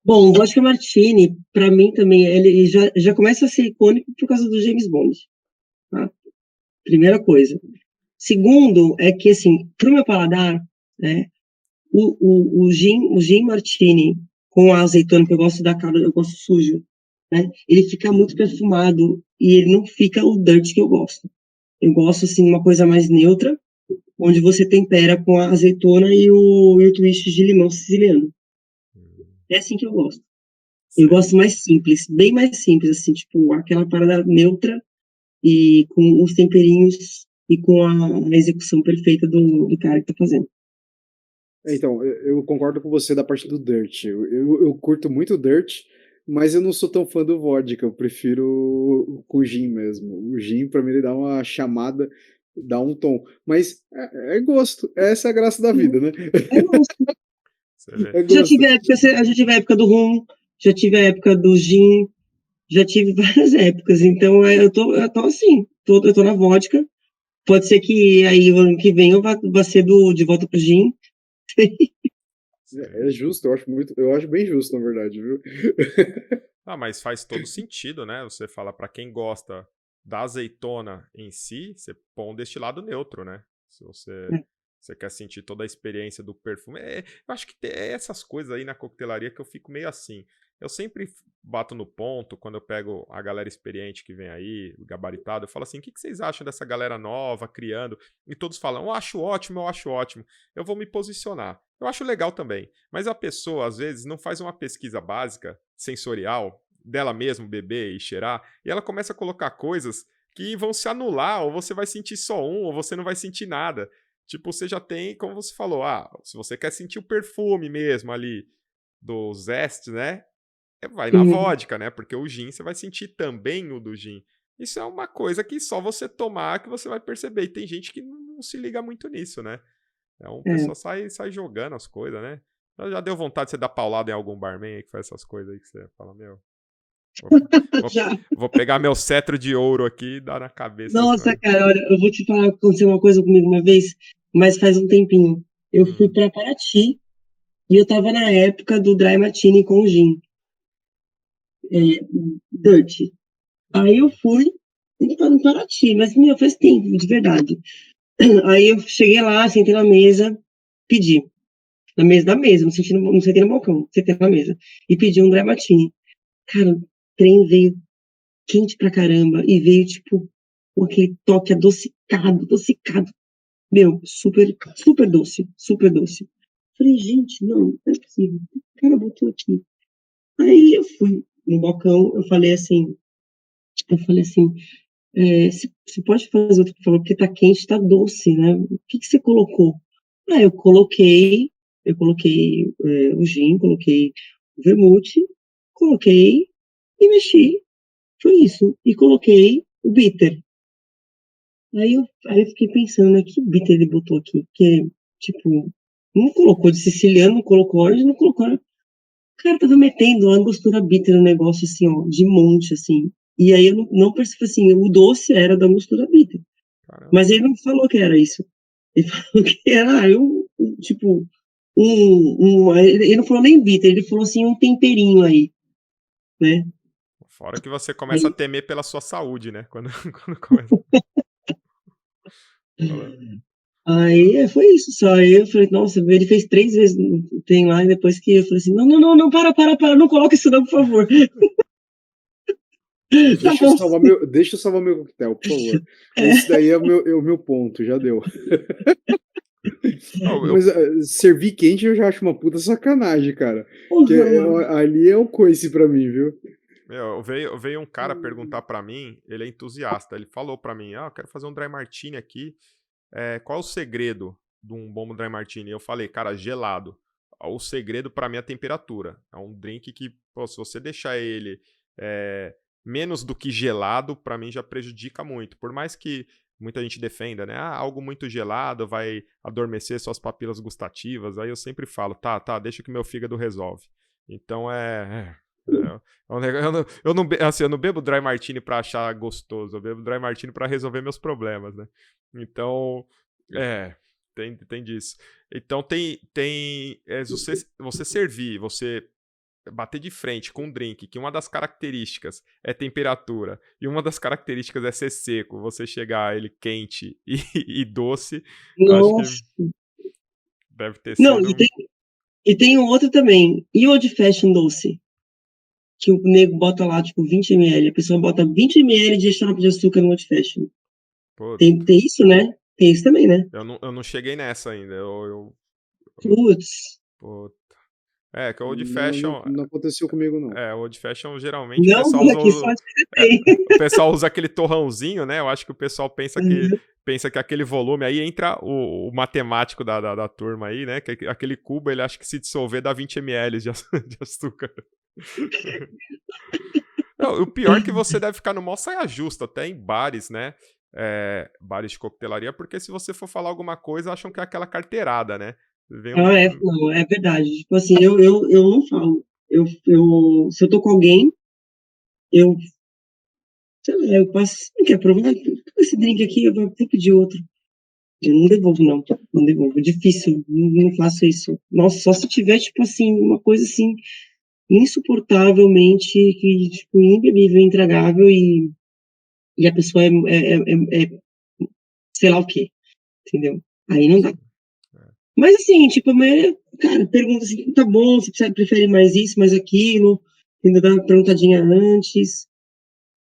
Bom, o vodka martini, para mim também, ele já começa a ser icônico por causa do James Bond. Tá? Primeira coisa. Segundo, é que, assim, pro meu paladar, né, o gin martini com a azeitona, que eu gosto da cara, eu gosto sujo, né, ele fica muito perfumado e ele não fica o dirt que eu gosto. Eu gosto, assim, de uma coisa mais neutra, onde você tempera com a azeitona e o twist de limão siciliano. É assim que eu gosto. Eu Sei. gosto mais simples, bem mais simples, assim, tipo, aquela parada neutra e com os temperinhos e com a execução perfeita do cara que tá fazendo. Então, eu concordo com você da parte do Dirt. Eu curto muito o Dirt, mas eu não sou tão fã do vodka. Eu prefiro o gin mesmo. O gin, pra mim, ele dá uma chamada, dá um tom. Mas é gosto. Essa é a graça da vida, né? É gosto. Você vê. É Já gosto. tive a época, já tive a época do rum, já tive a época do gin, já tive várias épocas. Então, eu tô assim, eu tô na vodka. Pode ser que aí o ano que vem eu vá ser de volta pro gin. É justo, eu acho bem justo, na verdade, viu? Ah, mas faz todo sentido, né? Você fala pra quem gosta da azeitona em si, você põe um destilado neutro, né? Se você quer sentir toda a experiência do perfume. Eu acho que é essas coisas aí na coquetelaria que eu fico meio assim. Eu sempre bato no ponto quando eu pego a galera experiente que vem aí, gabaritado, eu falo assim, o que vocês acham dessa galera nova, criando? E todos falam, eu acho ótimo, eu acho ótimo. Eu vou me posicionar. Eu acho legal também. Mas a pessoa, às vezes, não faz uma pesquisa básica, sensorial, dela mesma beber e cheirar, e ela começa a colocar coisas que vão se anular, ou você vai sentir só um, ou você não vai sentir nada. Tipo, você já tem, como você falou, se você quer sentir o perfume mesmo ali do zeste, né? Vai na vodka, né? Porque o gin você vai sentir também o do gin. Isso é uma coisa que só você tomar que você vai perceber. E tem gente que não se liga muito nisso, né? O pessoal sai jogando as coisas, né? Já deu vontade de você dar paulada em algum barman aí que faz essas coisas aí que você fala, meu. Já. Vou pegar meu cetro de ouro aqui e dar na cabeça desse Nossa, maluco. cara, olha, eu vou te falar, aconteceu uma coisa comigo uma vez, mas faz um tempinho. Eu fui pra Paraty e eu tava na época do Dry Martini com gin, Dirt. Aí eu fui em Paraty, mas, meu, faz tempo, de verdade. Aí eu cheguei lá, sentei na mesa, pedi. Na mesa da mesa, não sentei no balcão, sentei na mesa. E pedi um Dry Martini. Cara, o trem veio quente pra caramba e veio, tipo, com aquele toque adocicado. Meu, super, super doce, super doce. Falei, gente, não é possível. O cara botou aqui. Aí eu fui no balcão, eu falei assim, você pode fazer outro, por favor, porque tá quente, tá doce, né? O que você colocou? Ah, eu coloquei o gin, coloquei o vermute, coloquei e mexi. Foi isso. E coloquei o bitter. Aí eu fiquei pensando, né? Que bitter ele botou aqui? Porque, tipo, não colocou de siciliano, não colocou orange, não colocou. O cara tava metendo a angostura bitter no negócio, assim, ó, de monte, assim. E aí eu não percebi, assim, o doce era da angostura bitter. Caramba. Mas ele não falou que era isso. Ele falou que era, tipo, ele não falou nem bitter, ele falou assim, um temperinho aí, né? Fora que você começa a Aí, temer pela sua saúde, né? Quando começa. Foi isso só. Aí eu falei, nossa, ele fez 3 vezes tem lá, e depois que eu falei assim, não, para, não coloca isso não, por favor. Tá bom. Deixa eu salvar meu coquetel, por favor. Esse daí é o meu ponto, já deu. Mas servir quente eu já acho uma puta sacanagem, cara. Ali é o coice pra mim, viu? Veio um cara perguntar pra mim, ele é entusiasta, ele falou pra mim, eu quero fazer um dry martini aqui, qual é o segredo de um bom dry martini? Eu falei, cara, gelado. O segredo pra mim é a temperatura. É um drink que, pô, se você deixar ele menos do que gelado, pra mim já prejudica muito. Por mais que muita gente defenda, né? Algo muito gelado vai adormecer suas papilas gustativas. Aí eu sempre falo, tá, deixa que meu fígado resolve. Então eu não bebo dry martini pra achar gostoso, eu bebo dry martini pra resolver meus problemas, né? Então, tem disso. Então você servir, você bater de frente com um drink que uma das características é temperatura e uma das características é ser seco, você chegar a ele quente e doce, acho que Nossa. deve ter Não, sido... e tem um outro também, e o old fashion doce, que o nego bota lá, tipo, 20 ml, a pessoa bota 20 ml de xarope de açúcar no old fashion. Pô, Tem isso, né? Tem isso também, né? eu não cheguei nessa ainda, Putz. pô, que o Old Fashion. Não aconteceu comigo, não. O Old Fashion geralmente o Não, pessoal usa. aqui só tem. O pessoal usa aquele torrãozinho, né? Eu acho que o pessoal pensa que pensa que aquele volume, aí entra o matemático da turma aí, né? Que aquele cubo, ele acha que se dissolver dá 20 ml de açúcar. Não, o pior é que você deve ficar no maior saia justa, até em bares, né? Bares de coquetelaria, porque se você for falar alguma coisa, acham que é aquela carteirada, né? Vem Não, é verdade. Tipo assim, eu não falo. Se eu tô com alguém, eu, sei lá, eu passo, não quer provar? Esse drink aqui, eu vou pedir outro. Eu não devolvo, não. Não devolvo. É difícil, não faço isso. Nossa, só se tiver, tipo assim, uma coisa assim, insuportavelmente, que, tipo, imbebível, intragável e a pessoa é sei lá o quê, entendeu? Aí não dá. Mas assim, tipo, a maioria, cara, pergunta assim, tá bom, você prefere mais isso, mais aquilo, ainda dá uma perguntadinha antes.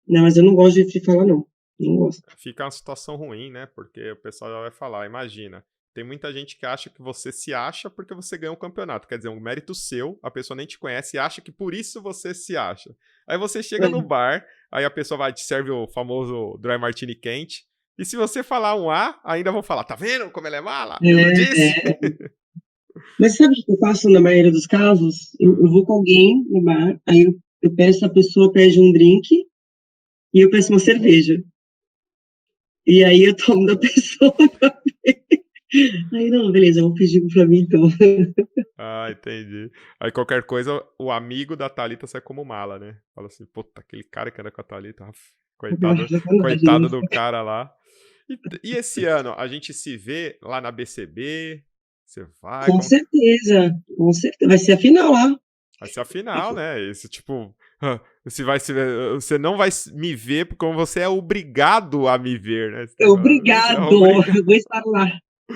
Não, mas eu não gosto de falar, não. Não gosto. Fica uma situação ruim, né? Porque o pessoal já vai falar, imagina, tem muita gente que acha que você se acha porque você ganhou um campeonato. Quer dizer, um mérito seu, a pessoa nem te conhece e acha que por isso você se acha. Aí você chega no bar, aí a pessoa vai te serve o famoso Dry Martini quente. E se você falar um A, ainda vão falar, tá vendo como ela é mala? Eu não disse? Mas sabe o que eu faço na maioria dos casos? Eu vou com alguém no bar, aí eu peço, a pessoa pede um drink e eu peço uma cerveja. E aí eu tomo da pessoa pra ver. Aí, não, beleza, eu vou pedir pra mim então. Ah, entendi. Aí qualquer coisa, o amigo da Thalita sai como mala, né? Fala assim, puta, aquele cara que anda com a Thalita, coitado, Sacanagem, coitado né? do cara lá. E esse ano, a gente se vê lá na BCB? Você vai? Com certeza, com certeza. Vai ser a final lá. Vai ser a final, né? Esse tipo, você não vai me ver como você é obrigado a me ver, né? Você é Obrigado, obrigado. eu vou estar lá.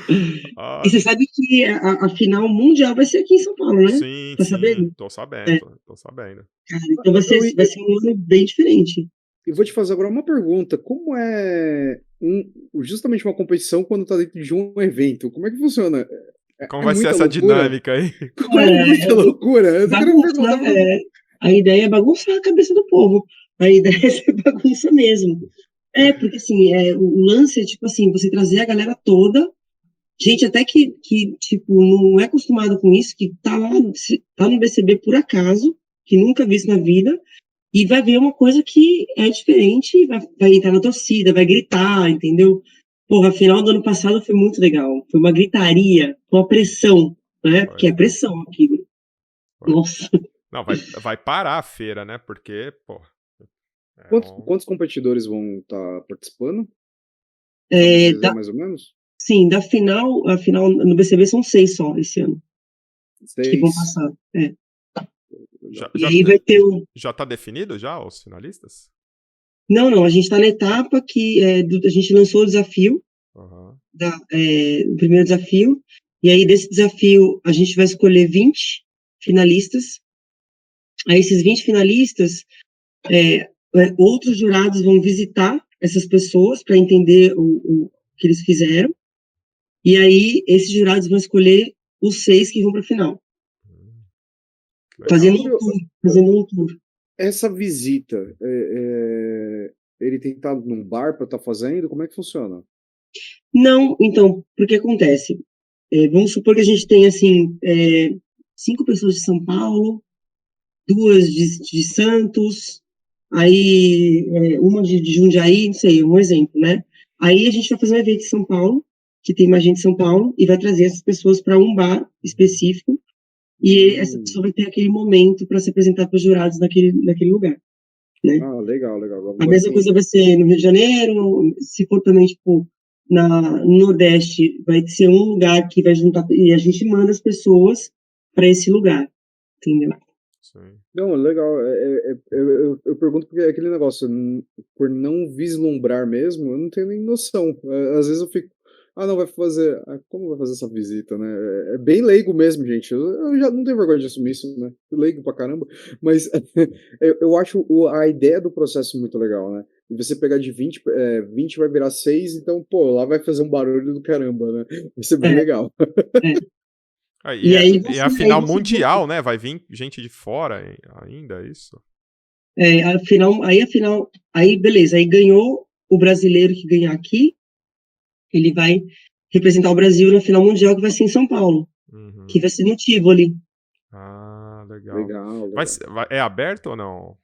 E você Nossa. sabe que a final mundial vai ser aqui em São Paulo, né? Sim, Tá sim, sabendo? tô sabendo, É, tô sabendo. cara, então vai ser um ano bem diferente. E vou te fazer agora uma pergunta. Como é justamente uma competição quando tá dentro de um evento? Como é que funciona? Como É vai ser muita essa loucura? dinâmica aí? É muita loucura. Eu tô querendo Bagunça, perguntar pra... a ideia é bagunçar a cabeça do povo. A ideia é ser bagunça mesmo. Porque assim, o lance é tipo assim, você trazer a galera toda, gente até que tipo, não é acostumado com isso, que tá lá, tá no BCB por acaso, que nunca viu isso na vida, e vai ver uma coisa que é diferente, vai entrar na torcida, vai gritar, entendeu? Porra, a final do ano passado foi muito legal. Foi uma gritaria, uma pressão, né? Foi, Porque é pressão aquilo. foi. Nossa. Não, vai parar a feira, né? Porque, pô. Quantos competidores vão estar participando? Sabe É, dizer mais ou menos? sim, a final no BCB são 6 só esse ano que vão 6. passar. Já, E já, aí vai ter o. já tá definido já os finalistas? Não, a gente está na etapa que a gente lançou o desafio, Uhum. o primeiro desafio, e aí desse desafio a gente vai escolher 20 finalistas. Aí esses 20 finalistas, outros jurados vão visitar essas pessoas para entender o que eles fizeram, e aí esses jurados vão escolher os 6 que vão para a final, Legal. fazendo um tour. Essa visita, ele tem que estar num bar para estar fazendo? Como é que funciona? Não, então, porque acontece? Vamos supor que a gente tem, assim, 5 pessoas de São Paulo, 2 de Santos, aí uma de Jundiaí, não sei, um exemplo, né? Aí a gente vai fazer um evento em São Paulo, que tem mais gente em São Paulo, e vai trazer essas pessoas para um bar específico, e essa pessoa vai ter aquele momento para se apresentar para os jurados naquele lugar, né? Ah, legal, legal. A Agora mesma entendi. coisa vai ser no Rio de Janeiro, se for também, tipo, no Nordeste, vai ser um lugar que vai juntar, e a gente manda as pessoas para esse lugar, entendeu? Sim. Não, legal. Eu pergunto porque é aquele negócio, por não vislumbrar mesmo, eu não tenho nem noção. Às vezes eu fico, não, vai fazer. Como vai fazer essa visita, né? É bem leigo mesmo, gente. Eu já não tenho vergonha de assumir isso, né? Leigo pra caramba. Mas eu acho a ideia do processo muito legal, né? E você pegar de 20 vai virar 6, então, pô, lá vai fazer um barulho do caramba, né? Vai ser bem É, legal. é. E E é, aí e é a aí final você mundial, né? Vai vir gente de fora ainda, é isso? aí beleza, aí ganhou o brasileiro que ganhar aqui, Ele vai representar o Brasil na final mundial, que vai ser em São Paulo, que vai ser no Tivoli. Ah, legal. Legal, legal. É aberto ou não?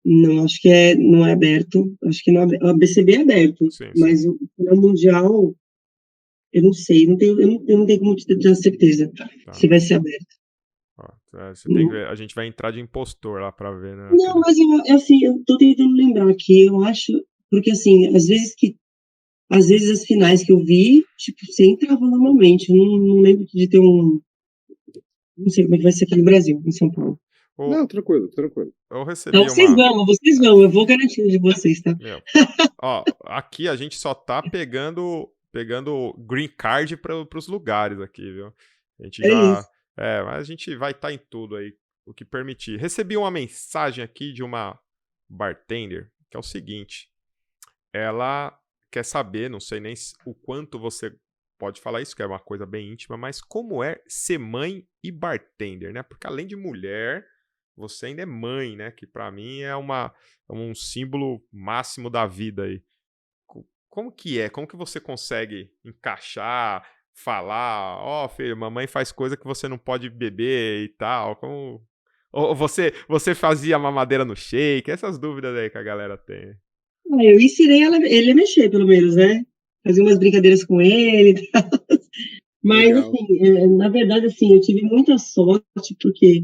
Não, acho que não é aberto. Acho que não, a BCB é aberto, Sim, mas sim. o final mundial, eu não sei, eu não tenho como te dar certeza Tá. se vai ser aberto. Você tem que ver. A gente vai entrar de impostor lá pra ver, né? Não, mas assim, eu tô tentando lembrar aqui, eu acho, porque assim, às vezes as finais que eu vi, tipo, você entrava normalmente, eu não lembro de ter não sei como é que vai ser aqui no Brasil, em São Paulo. Não, tranquilo, tranquilo. Eu Então, recebi vocês vão, eu vou garantir de vocês, tá? Meu, ó, aqui a gente só tá pegando green card pros lugares aqui, viu? A gente É já. isso. Mas a gente vai estar em tudo aí, o que permitir. Recebi uma mensagem aqui de uma bartender, que é o seguinte. Ela quer saber, não sei nem o quanto você pode falar isso, que é uma coisa bem íntima, mas como é ser mãe e bartender, né? Porque além de mulher, você ainda é mãe, né? Que pra mim é um símbolo máximo da vida aí. Como que é? Como que você consegue encaixar, falar, ó, filho, mamãe faz coisa que você não pode beber e tal? Como... Ou você fazia mamadeira no shake? Essas dúvidas aí que a galera tem. Eu ensinei ele a mexer, pelo menos, né? Fazia umas brincadeiras com ele e tal. Mas, Legal. assim, na verdade, assim, eu tive muita sorte, porque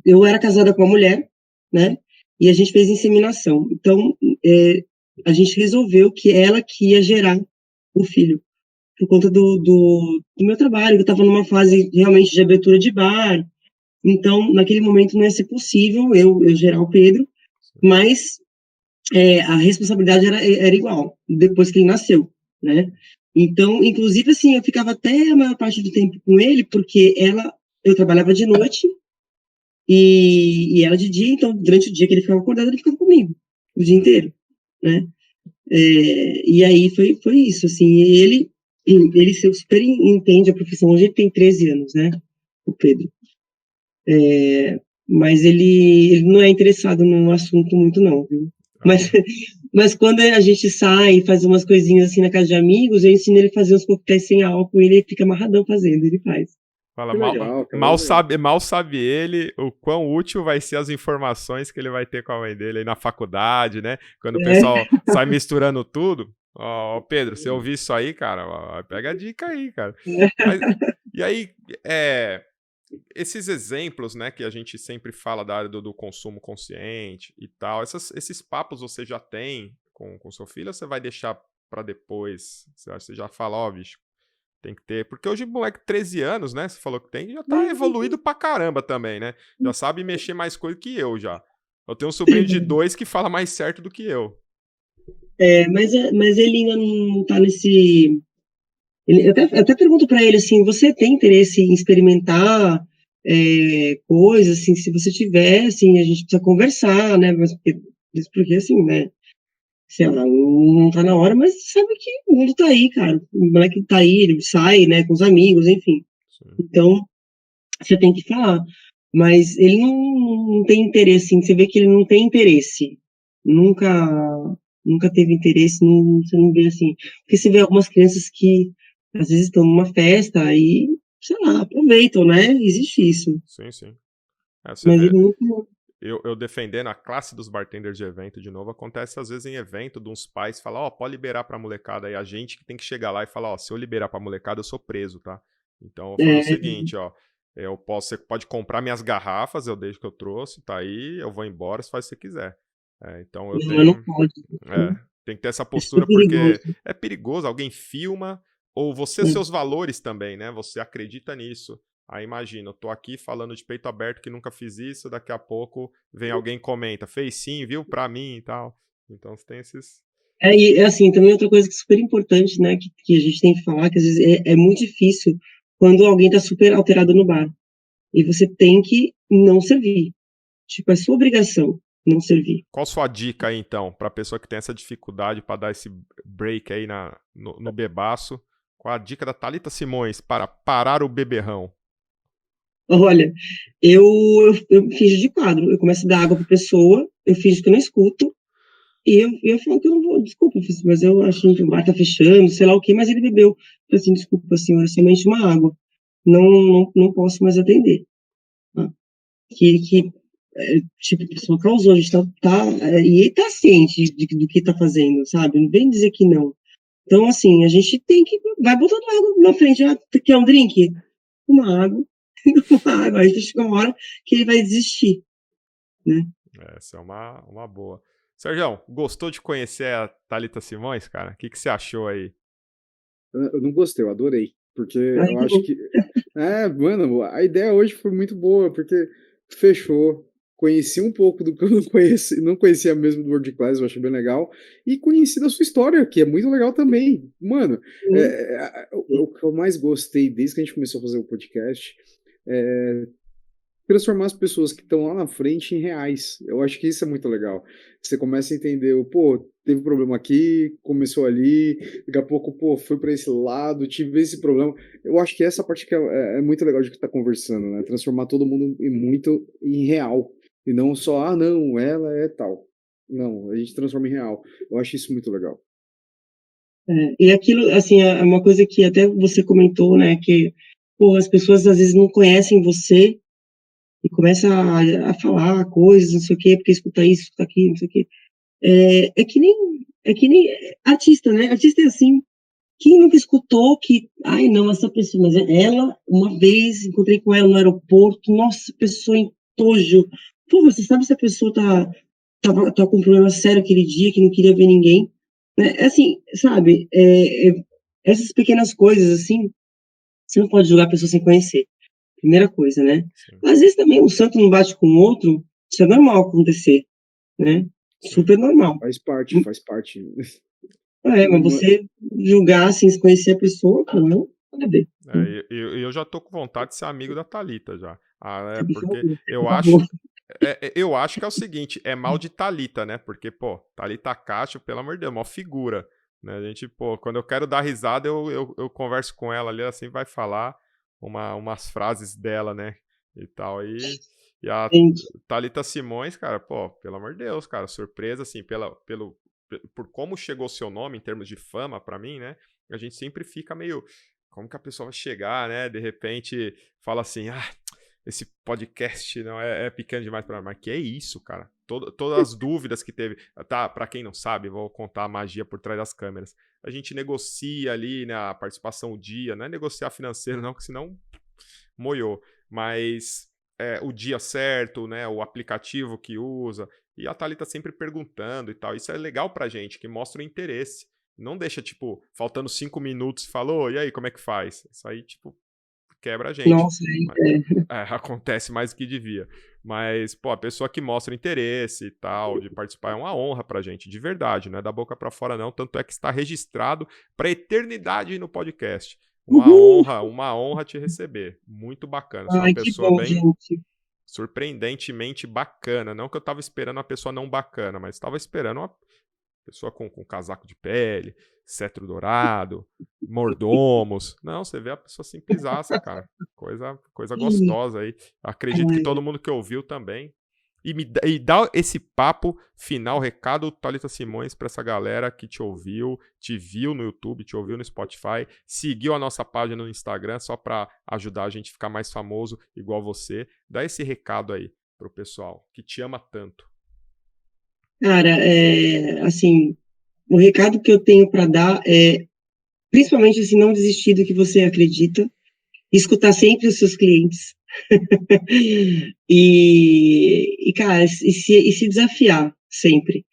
eu era casada com uma mulher, né? E a gente fez inseminação. Então, a gente resolveu que ela que ia gerar o filho, por conta do meu trabalho, que eu estava numa fase realmente de abertura de bar. Então, naquele momento não ia ser possível eu gerar o Pedro, mas a responsabilidade era igual, depois que ele nasceu, né? Então, inclusive, assim, eu ficava até a maior parte do tempo com ele, porque eu trabalhava de noite e ela de dia, então, durante o dia que ele ficava acordado, ele ficava comigo, o dia inteiro, né? E aí foi isso, assim, ele super entende a profissão, hoje ele tem 13 anos, né, o Pedro. Mas ele não é interessado no assunto muito, não, viu? Mas, mas quando a gente sai e faz umas coisinhas assim na casa de amigos, eu ensino ele a fazer uns coquetéis sem álcool e ele fica amarradão fazendo, ele faz. Fala, Que legal, cara. mal sabe ele o quão útil vai ser as informações que ele vai ter com a mãe dele aí na faculdade, né? Quando o pessoal sai misturando tudo. Ó, Pedro, você ouviu isso aí, cara? Ó, pega a dica aí, cara. Mas, e aí, esses exemplos, né, que a gente sempre fala da área do consumo consciente e tal, esses papos você já tem com seu filho ou você vai deixar pra depois? Você já fala, ó, bicho, tem que ter. Porque hoje, moleque, 13 anos, né? Você falou que tem, já tá evoluído pra caramba também, né? Já sabe mexer mais coisa que eu já. Eu tenho um sobrinho de 2 que fala mais certo do que eu. Mas ele ainda não tá nesse. Eu até pergunto para ele assim: você tem interesse em experimentar coisas? Assim, se você tiver, assim, a gente precisa conversar, né? Porque assim, né? Sei lá, não tá na hora, mas sabe que o mundo tá aí, cara. O moleque tá aí, ele sai, né, com os amigos, enfim. Sim. Então, você tem que falar. Mas ele não tem interesse, assim, você vê que ele não tem interesse. Nunca, nunca teve interesse, você não vê assim. Porque você vê algumas crianças que às vezes estão numa festa e, sei lá, aproveitam, né? Existe isso. Sim, sim. Você Mas vê, ele nunca. eu defendendo a classe dos bartenders de evento de novo, acontece às vezes em evento de uns pais falar, ó, pode liberar pra molecada aí, a gente que tem que chegar lá e falar, ó, se eu liberar pra molecada, eu sou preso, tá? Então eu falo o seguinte, ó, você pode comprar minhas garrafas, eu deixo que eu trouxe, tá aí, eu vou embora, você faz o que você quiser. Então eu Não, não tenho, pode. tem que ter essa É super postura porque perigoso. é perigoso, alguém filma, ou você, É. seus valores também, né? Você acredita nisso. Aí imagina, eu tô aqui falando de peito aberto que nunca fiz isso, daqui a pouco vem alguém e comenta, fez sim, viu, pra mim e tal. Então você tem esses... E assim, também outra coisa que é super importante, né, que a gente tem que falar, que às vezes é muito difícil quando alguém tá super alterado no bar. E você tem que não servir. Tipo, é sua obrigação não servir. Qual sua dica aí, então, pra pessoa que tem essa dificuldade pra dar esse break aí no bebaço? Qual a dica da Thalita Simões para parar o beberrão? Olha, eu finjo de quadro. Eu começo a dar água pra pessoa, eu finjo que eu não escuto, eu falo que eu não vou, desculpa, mas eu achei que o bar tá fechando, sei lá o quê, mas ele bebeu. Falei assim, desculpa, senhora, somente uma água. Não posso mais atender. Tá? Que tipo, a pessoa causou, a gente e ele tá ciente do que tá fazendo, sabe? Não vem dizer que não. Então, assim, a gente tem que, vai botando água na frente, quer um drink? Uma água, uma água, aí chega uma hora que ele vai desistir, né? Essa é uma boa. Sérgio, gostou de conhecer a Thalita Simões, cara? O que você achou aí? Eu não gostei, eu adorei. Porque Ai, eu que acho bom. que. É, mano, a ideia hoje foi muito boa, porque fechou. Conheci um pouco do que eu não conhecia mesmo do World Class, eu achei bem legal. E conheci da sua história, que é muito legal também. Mano, o que eu mais gostei desde que a gente começou a fazer o podcast é transformar as pessoas que estão lá na frente em reais. Eu acho que isso é muito legal. Você começa a entender, pô, teve problema aqui, começou ali, daqui a pouco, pô, foi para esse lado, tive esse problema. Eu acho que essa parte que é muito legal de estar conversando, né? Transformar todo mundo muito em real. E não só, ah, não, ela é tal. Não, a gente transforma em real. Eu acho isso muito legal. E aquilo, assim, é uma coisa que até você comentou, né, que, pô, as pessoas às vezes não conhecem você e começa a falar coisas, não sei o quê, porque escuta isso, escuta aquilo, não sei o quê. É que nem artista, né? Artista é assim. Quem nunca escutou que, ai não, essa pessoa, mas ela, uma vez, encontrei com ela no aeroporto, nossa, pessoa em tojo. Pô, você sabe se a pessoa tá com um problema sério aquele dia, que não queria ver ninguém? É assim, sabe, essas pequenas coisas, assim, você não pode julgar a pessoa sem conhecer. Primeira coisa, né? Sim, Às vezes também um santo não bate com o outro, isso é normal acontecer, né? sim. Super normal. Faz parte, faz parte. Mas você julgar sem conhecer a pessoa, pô, não, nada a ver. Eu já tô com vontade de ser amigo da Thalita já. Por Porque eu acho. favor. Eu acho que é o seguinte, é mal de Thalita, né? Porque, pô, Thalita Castro, pelo amor de Deus, uma figura. Né? A gente, pô, quando eu quero dar risada, eu converso com ela ali, assim, vai falar umas frases dela, né? E tal. E a Gente, Thalita Simões, cara, pô, pelo amor de Deus, cara, surpresa, assim, por como chegou o seu nome em termos de fama pra mim, né? A gente sempre fica meio. Como que a pessoa vai chegar, né? De repente fala assim, esse podcast não é pequeno demais para mas que é isso, cara? Todas as dúvidas que teve, tá? Para quem não sabe, vou contar a magia por trás das câmeras. A gente negocia ali, né, a participação o dia, não é negociar financeiro não, porque senão moiou, mas o dia certo, né, o aplicativo que usa, e a Thalita sempre perguntando e tal. Isso é legal pra gente, que mostra o interesse. Não deixa, tipo, faltando 5 minutos e falou, e aí, como é que faz? Isso aí, tipo, quebra a gente. nossa, Acontece mais do que devia. Mas, pô, a pessoa que mostra interesse e tal, de participar, é uma honra pra gente, de verdade, não é da boca pra fora, não. Tanto é que está registrado pra eternidade no podcast. uhul, Uma honra te receber. Muito bacana. Você é uma ai, que pessoa bom, bem gente. surpreendentemente bacana. Não que eu tava esperando uma pessoa não bacana, mas tava esperando uma pessoa com casaco de pele, cetro dourado, mordomos. Não, você vê a pessoa simplisaça, cara. Coisa gostosa aí. Acredito que todo mundo que ouviu também. E dá esse papo final, recado Thalita Simões para essa galera que te ouviu, te viu no YouTube, te ouviu no Spotify, seguiu a nossa página no Instagram só para ajudar a gente a ficar mais famoso igual você. Dá esse recado aí pro pessoal que te ama tanto. Cara, assim, o recado que eu tenho para dar é, principalmente, assim, não desistir do que você acredita, escutar sempre os seus clientes. Cara, e se desafiar sempre.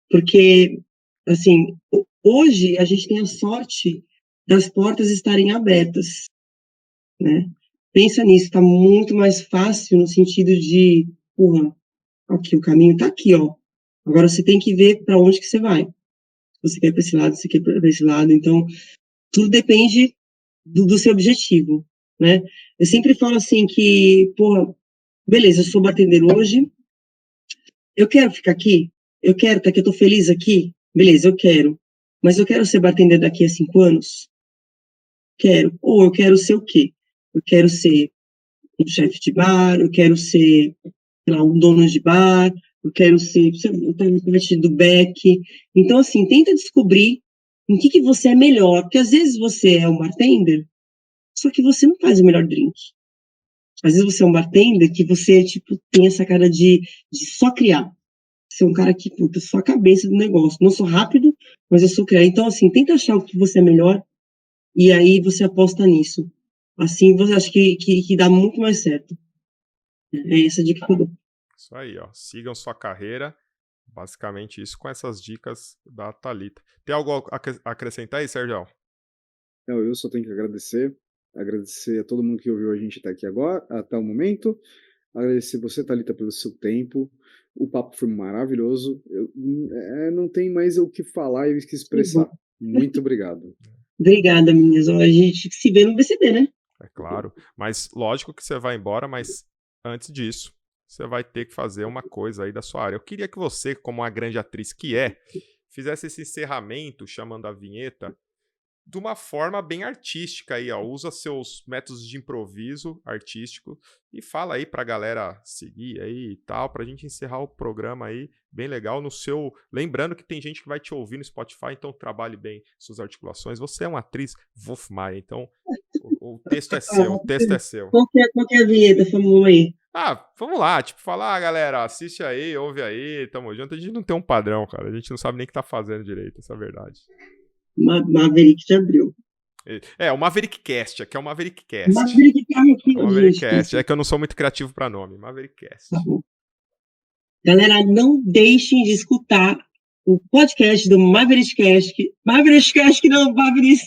Porque, assim, hoje a gente tem a sorte das portas estarem abertas, né? Pensa nisso, está muito mais fácil no sentido de, porra, aqui, o caminho está aqui, ó. Agora você tem que ver para onde que você vai. Você quer para esse lado, você quer para esse lado. Então, tudo depende do seu objetivo, né? Eu sempre falo assim que, porra, beleza, eu sou bartender hoje, eu quero ficar aqui, eu quero estar aqui, eu tô feliz aqui, beleza, eu quero. Mas eu quero ser bartender daqui a 5 anos? Quero. Ou eu quero ser o quê? Eu quero ser um chefe de bar, eu quero ser, sei lá, um dono de bar, eu quero ser, eu quero parte do back. Então, assim, tenta descobrir em que você é melhor, porque às vezes você é um bartender, só que você não faz o melhor drink. Às vezes você é um bartender que você, tipo, tem essa cara de só criar. Você é um cara que, puta, só a cabeça do negócio. Não sou rápido, mas eu sou criar. Então, assim, tenta achar o que você é melhor e aí você aposta nisso. Assim, você acha que dá muito mais certo. É essa a dica que eu dou. Isso aí, ó. Sigam sua carreira. Basicamente isso com essas dicas da Thalita. Tem algo a acrescentar aí, Sérgio? Não, eu só tenho que agradecer a todo mundo que ouviu a gente até aqui agora, até o momento. Agradecer você, Thalita, pelo seu tempo. O papo foi maravilhoso. Não tem mais o que falar e o que expressar. Muito obrigado. Obrigada, meninas. A gente se vê no BCB, né? É claro. Mas lógico que você vai embora, mas antes disso, você vai ter que fazer uma coisa aí da sua área. Eu queria que você, como uma grande atriz que é, fizesse esse encerramento, chamando a vinheta, de uma forma bem artística aí, ó. Usa seus métodos de improviso artístico e fala aí pra galera seguir aí e tal, pra gente encerrar o programa aí, bem legal, no seu... Lembrando que tem gente que vai te ouvir no Spotify, então trabalhe bem suas articulações. Você é uma atriz Wolf Maia, então o texto é seu, o texto é seu. Qual que é a vinheta, famosa aí? Vamos lá, tipo, falar, galera, assiste aí, ouve aí, tamo junto. A gente não tem um padrão, cara, a gente não sabe nem o que tá fazendo direito, essa é a verdade. Maverick de Abreu. O Maverickcast, aqui é o Maverickcast. Maverickcast. É que eu não sou muito criativo pra nome, Maverickcast. Tá bom. Galera, não deixem de escutar o podcast do Maverickcast. Maverickcast não, Maverick...